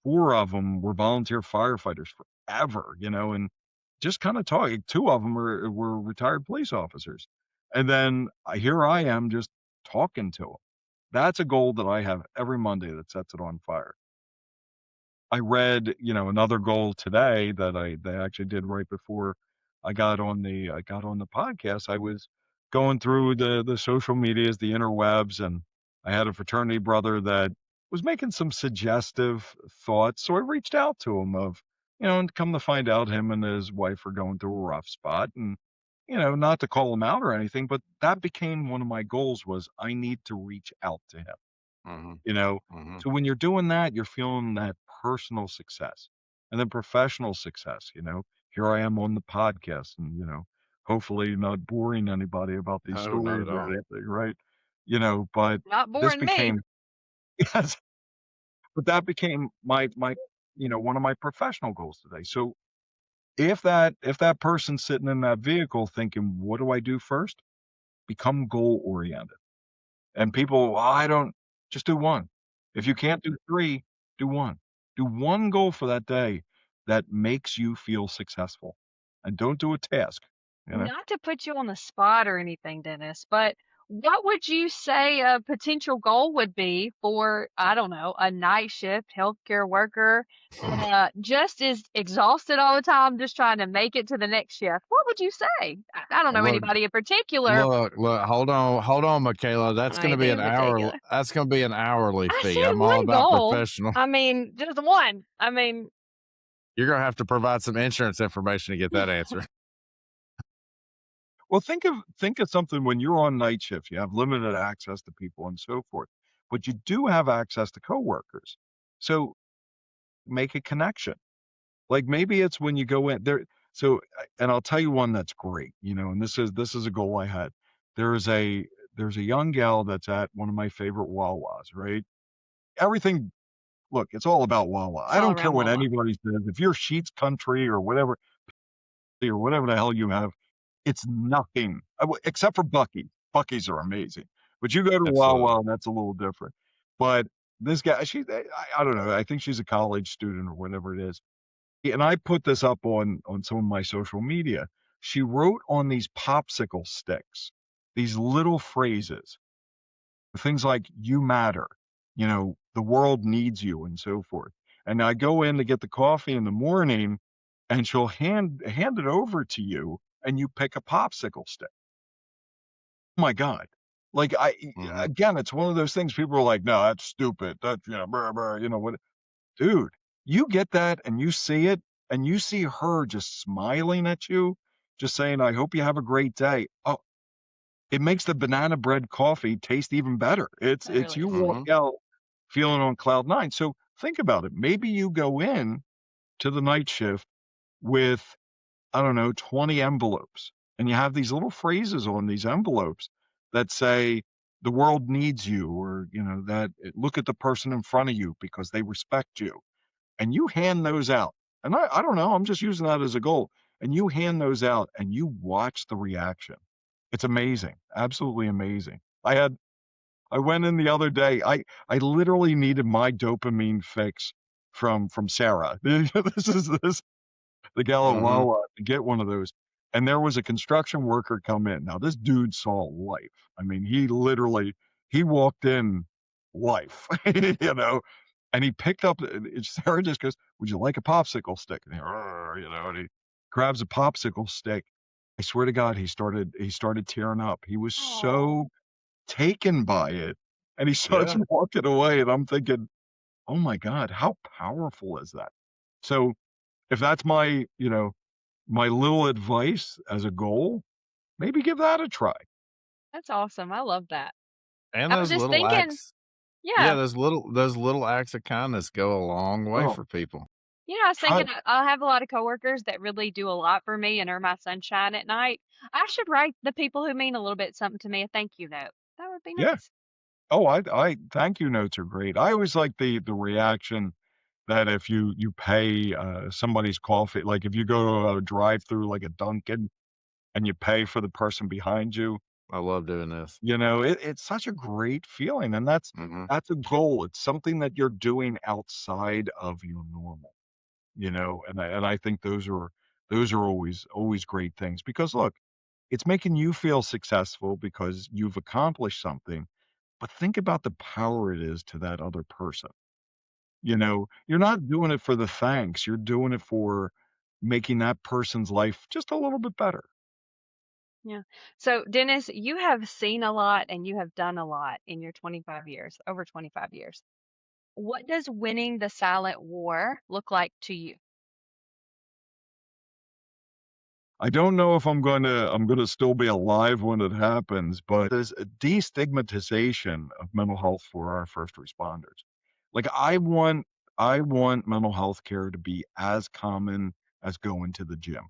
4 of them were volunteer firefighters forever, and just kind of talking. 2 of them were retired police officers. And then here I am just talking to them. That's a goal that I have every Monday that sets it on fire. I read, another goal today that they actually did right before I got on the podcast. I was going through the social medias, the interwebs, and I had a fraternity brother that was making some suggestive thoughts. So I reached out to him and come to find out him and his wife are going through a rough spot, and not to call him out or anything, but that became one of my goals. Was I need to reach out to him. Mm-hmm. You know, Mm-hmm. so when you're doing that, you're feeling that personal success and then professional success. Here I am on the podcast and, hopefully not boring anybody about these No, not stories at or all. anything, right? But Not this boring me. became, yes, but that became my, one of my professional goals today. So if that person's sitting in that vehicle thinking, what do I do first? Become goal oriented. And people, "Well, I don't," just do one. If you can't do 3, do 1. Do 1 goal for that day that makes you feel successful, and don't do a task, you know? Not to put you on the spot or anything, Dennis, but what would you say a potential goal would be for, I don't know, a night shift healthcare worker that just is exhausted all the time, just trying to make it to the next shift? What would you say? I don't know Look, anybody in particular. look, hold on, Michaela. That's I gonna ain't be being an hour. particular. That's gonna be an hourly I fee. said I'm all one about goal. professional. I mean, just one. I mean, You're gonna have to provide some insurance information to get that answer. Well, think of something when you're on night shift, you have limited access to people and so forth, but you do have access to coworkers. So, make a connection. Like, maybe it's when you go in there. So, and I'll tell you one that's great, and this is a goal I had. There's a there's a young gal that's at one of my favorite Wawas, right? Everything, look, it's all about Wawa. it's I all don't care around what Wawa. anybody says. If you're Sheets Country or whatever the hell you have, it's nothing except for Bucky. Bucky's are amazing, but you go to Absolutely. Wawa, that's a little different. But this guy, I don't know. I think she's a college student or whatever it is. And I put this up on some of my social media. She wrote on these popsicle sticks these little phrases, things like "you matter," "the world needs you," and so forth. And I go in to get the coffee in the morning, and she'll hand it over to you, and you pick a popsicle stick. Oh my God! Like Mm-hmm. again, it's one of those things. People are like, "No, that's stupid. That's blah, blah," what? Dude, you get that and you see it and you see her just smiling at you, just saying, "I hope you have a great day." Oh, it makes the banana bread coffee taste even better. It's It it's really you is. walk Mm-hmm. out feeling on cloud 9. So think about it. Maybe you go in to the night shift with, I don't know, 20 envelopes, and you have these little phrases on these envelopes that say, "The world needs you," or, that "look at the person in front of you because they respect you." And you hand those out. And I don't know, I'm just using that as a goal. And you hand those out and you watch the reaction. It's amazing, absolutely amazing. I went in the other day. I literally needed my dopamine fix from Sarah. This the gal at Mm-hmm. Wawa to get one of those. And there was a construction worker come in. Now this dude saw life. I mean, he walked in life, and he picked up. Sarah just goes, "Would you like a popsicle stick?" And he, "Arr," and he grabs a popsicle stick. I swear to God, he started tearing up. He was Oh, so taken by it, and he starts Yeah. walking away, and I'm thinking, "Oh my God, how powerful is that?" So, if that's my little advice as a goal, maybe give that a try. that's awesome. I love that. And I was those just little thinking, acts. Yeah, yeah, those little acts of kindness go a long way Oh, for people. I was try thinking I have a lot of coworkers that really do a lot for me and are my sunshine at night. I should write the people who mean a little bit something to me a thank you note. That would be yeah. nice. Oh, I thank you notes are great. I always like the reaction that if you pay, somebody's coffee, like, if you go to a drive-through like a Dunkin' and you pay for the person behind you, I love doing this. it's such a great feeling, and that's Mhm. that's a goal. It's something that you're doing outside of your normal, and I think those are always great things because look, it's making you feel successful because you've accomplished something, but think about the power it is to that other person. You're not doing it for the thanks, you're doing it for making that person's life just a little bit better. Yeah. So, Dennis, you have seen a lot and you have done a lot in your 25 years, over 25 years. What does winning the silent war look like to you? I don't know if I'm gonna still be alive when it happens, but there's a destigmatization of mental health for our first responders. Like, I want mental health care to be as common as going to the gym.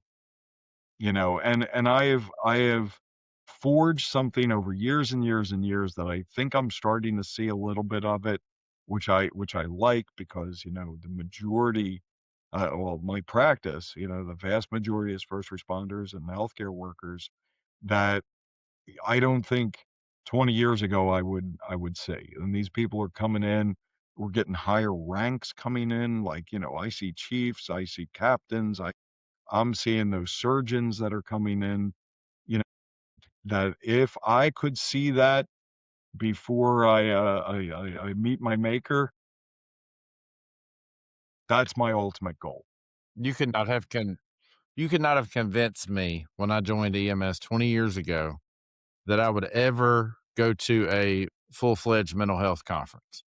And I have forged something over years and years and years that I think I'm starting to see a little bit of it, which I like because, the majority, well, my practice, the vast majority is first responders and healthcare workers that I don't think 20 years ago I would say. And these people are coming in, we're getting higher ranks coming in, like, I see chiefs, I see captains, I'm seeing those surgeons that are coming in, you know, that if I could see that before I meet my maker, that's my ultimate goal. You could not have convinced me when I joined EMS 20 years ago that I would ever go to a full-fledged mental health conference,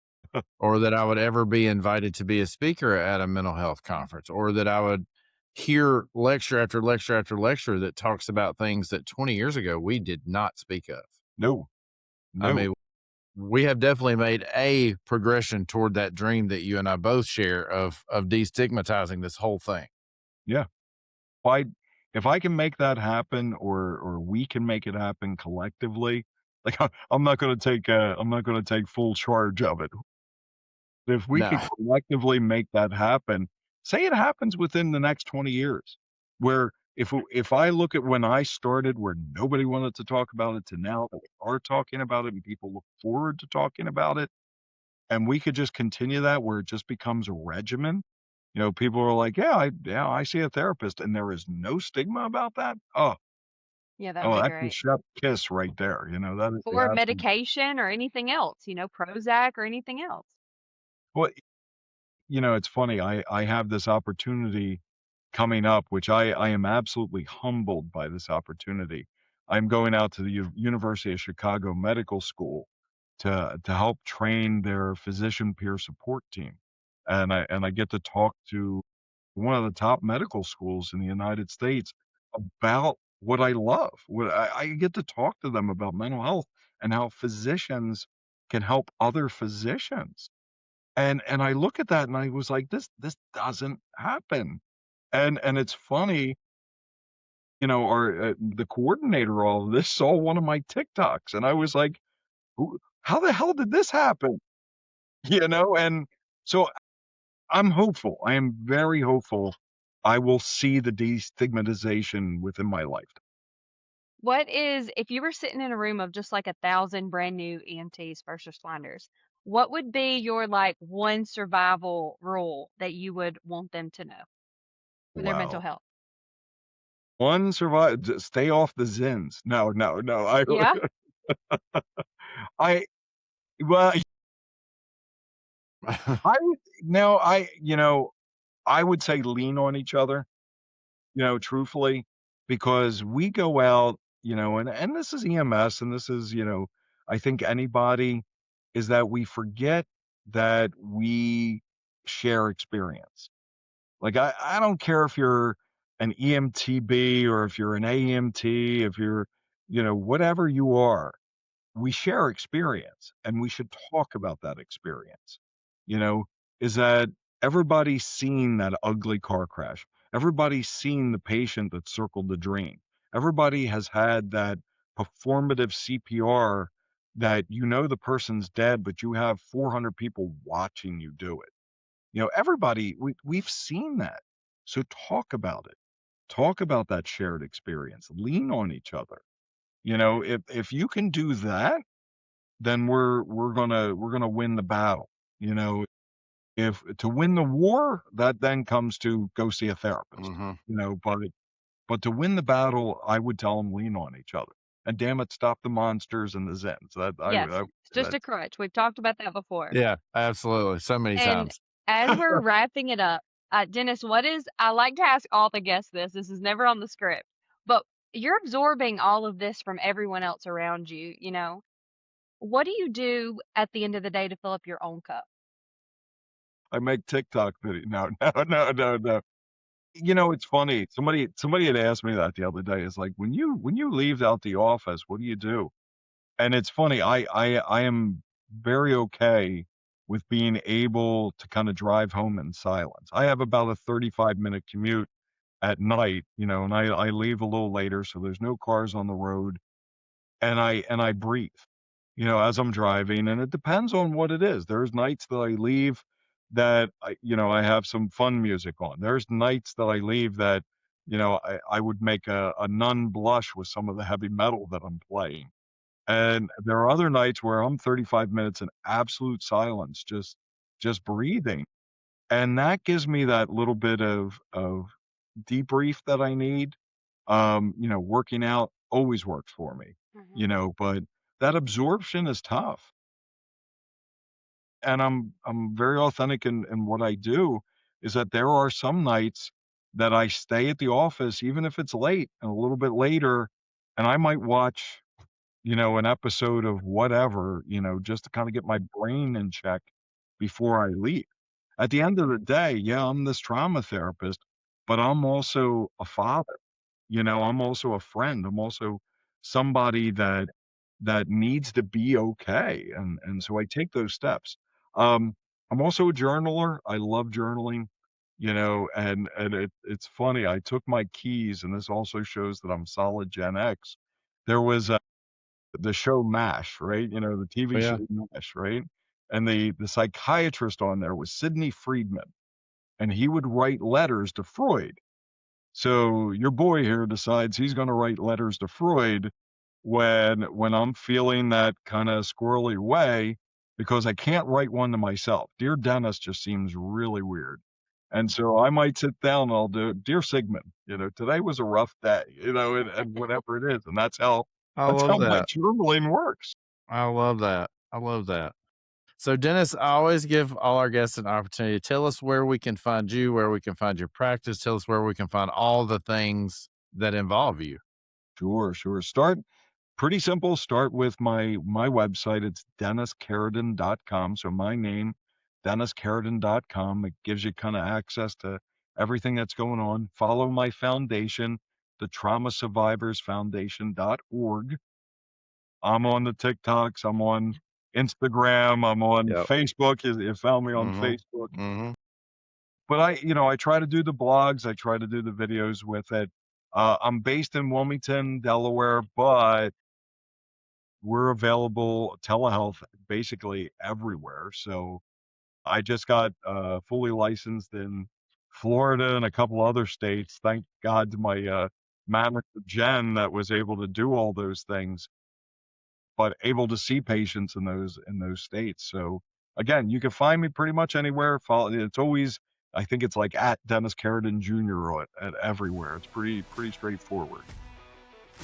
or that I would ever be invited to be a speaker at a mental health conference, or that I would hear lecture after lecture after lecture that talks about things that 20 years ago we did not speak of. No, I no, mean, we have definitely made a progression toward that dream that you and I both share of destigmatizing this whole thing. yeah. If I if I can make that happen or we can make it happen collectively, like, I'm not gonna take full charge of it. If we No, could collectively make that happen, say it happens within the next 20 years, where if I look at when I started where nobody wanted to talk about it to now that we are talking about it and people look forward to talking about it, and we could just continue that where it just becomes a regimen, people are like, "Yeah, I see a therapist," and there is no stigma about that. Oh, Yeah, that would oh, be that's a great. chef's kiss right there, that is the For absolute. medication or anything else, Prozac or anything else. Well, it's funny, I have this opportunity coming up, which I am absolutely humbled by this opportunity. I'm going out to the University of Chicago Medical School to help train their physician peer support team, and I get to talk to one of the top medical schools in the United States about what I love. What I get to talk to them about mental health and how physicians can help other physicians. And I look at that and I was like, "This doesn't happen." And it's funny, the coordinator of all of this saw one of my TikToks, and I was like, "Who how the hell did this happen?" And so I'm hopeful. I am very hopeful I will see the destigmatization within my life. What is, if you were sitting in a room of just like 1,000 brand new EMTs, first responders, what would be your like one survival rule that you would want them to know for their mental Wow. health? One survive stay off the Zins. No, no, no. I Yeah. I well, I would no, I would say lean on each other. truthfully, because we go out, and this is EMS and this is, I think anybody, is that we forget that we share experience. Like I don't care if you're an EMTB or if you're an AMT, if you're, whatever you are, we share experience and we should talk about that experience. You know, is that everybody's seen that ugly car crash. Everybody's seen the patient that circled the drain. Everybody has had that performative CPR that the person's dead, but you have 400 people watching you do it. Everybody, we've seen that. So talk about it. Talk about that shared experience. Lean on each other. If you can do that, then we're gonna win the battle. If to win the war, that then comes to go see a therapist. Mm-hmm. But to win the battle, I would tell them lean on each other. And damn it, stop the monsters and the Zens. Yes, it's just a crutch. We've talked about that before. Yeah, absolutely. So many And times. as we're wrapping it up, Dennis, I like to ask all the guests this. This is never on the script, but you're absorbing all of this from everyone else around you, What do you do at the end of the day to fill up your own cup? I make TikTok video. No, no, no, no. It's funny. Somebody had asked me that the other day. It's like when you leave out the office, what do you do? And it's funny. I am very okay with being able to kind of drive home in silence. I have about a 35-minute commute at night, and I leave a little later, so there's no cars on the road, and I breathe, as I'm driving, and it depends on what it is. There's nights that I leave that I have some fun music on. There's nights that I leave that, I would make a nun blush with some of the heavy metal that I'm playing. And there are other nights where I'm 35 minutes in absolute silence, just breathing. And that gives me that little bit of debrief that I need. Working out always works for me, but that absorption is tough. And I'm very authentic in what I do, is that there are some nights that I stay at the office, even if it's late and a little bit later, and I might watch, an episode of whatever, just to kind of get my brain in check before I leave. At the end of the day, yeah, I'm this trauma therapist, but I'm also a father. I'm also a friend. I'm also somebody that needs to be okay. And so I take those steps. I'm also a journaler. I love journaling, and it's funny. I took my keys, and this also shows that I'm solid Gen X. There was the show MASH, right? The TV Yeah. show MASH, right? And the psychiatrist on there was Sidney Friedman, and he would write letters to Freud. So your boy here decides he's going to write letters to Freud when I'm feeling that kind of squirrely way, because I can't write one to myself. Dear Dennis just seems really weird. And so I might sit down and I'll do, Dear Sigmund, today was a rough day, and whatever it is. And that's how I my love that. journaling works. I love that. I love that. So, Dennis, I always give all our guests an opportunity to tell us where we can find you, where we can find your practice. Tell us where we can find all the things that involve you. Sure. Start pretty simple. Start with my website. It's DennisCarradin.com. So my name, DennisCarradin.com. It gives you kind of access to everything that's going on. Follow my foundation, the Trauma Survivors Foundation.org. I'm on the TikToks. I'm on Instagram. I'm on Facebook. You found me on Facebook. Mm-hmm. But I try to do the blogs. I try to do the videos with it. I'm based in Wilmington, Delaware, but we're available telehealth basically everywhere. So I just got fully licensed in Florida and a couple other states. Thank God to my manager, Jen, that was able to do all those things, but able to see patients in those states. So again, you can find me pretty much anywhere. It's always, I think it's like at Dennis Carradin Jr. at everywhere. It's pretty straightforward.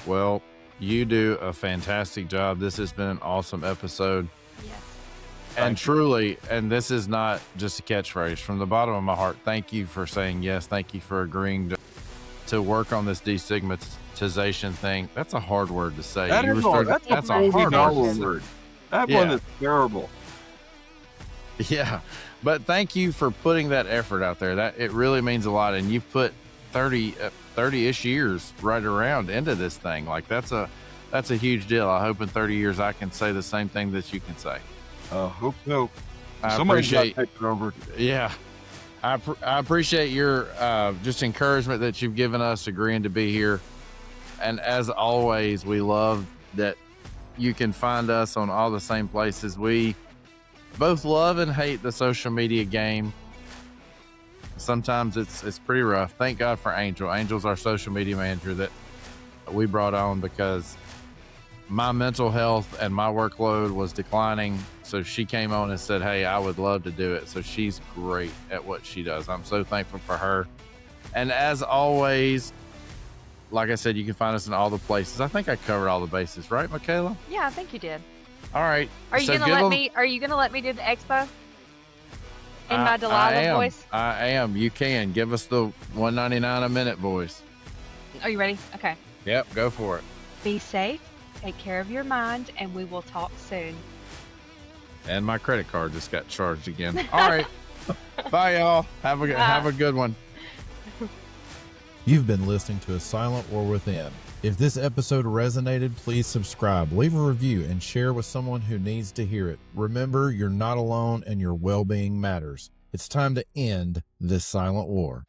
Well, you do a fantastic job. This has been an awesome episode. Yes. And truly, and this is not just a catchphrase, from the bottom of my heart, thank you for saying yes. Thank you for agreeing to to work on this destigmatization thing. That's a hard word to say. That's a hard word. That one is terrible. Yeah, but thank you for putting that effort out there. That it really means a lot, and you've put 30-ish years right around into this thing. Like that's a huge deal. I hope in 30 years I can say the same thing that you can say. Hope so. Somebody's got to take it over. Yeah, I appreciate your just encouragement that you've given us, agreeing to be here, and as always, we love that you can find us on all the same places. We both love and hate the social media game. Sometimes it's pretty rough. Thank God for Angel. Angel's our social media manager that we brought on because my mental health and my workload was declining. So she came on and said, hey, I would love to do it. So she's great at what she does. I'm so thankful for her. And as always, like I said, you can find us in all the places. I think I covered all the bases, right, Michaela? Yeah, I think you did. All right. Are you gonna let me do the expo? In my Delilah voice? I am. You can. Give us the $1.99 a minute voice. Are you ready? Okay. Yep, go for it. Be safe, take care of your mind, and we will talk soon. And my credit card just got charged again. All right. Bye, y'all. Have a good one. You've been listening to A Silent War Within. If this episode resonated, please subscribe, leave a review, and share with someone who needs to hear it. Remember, you're not alone and your well-being matters. It's time to end this silent war.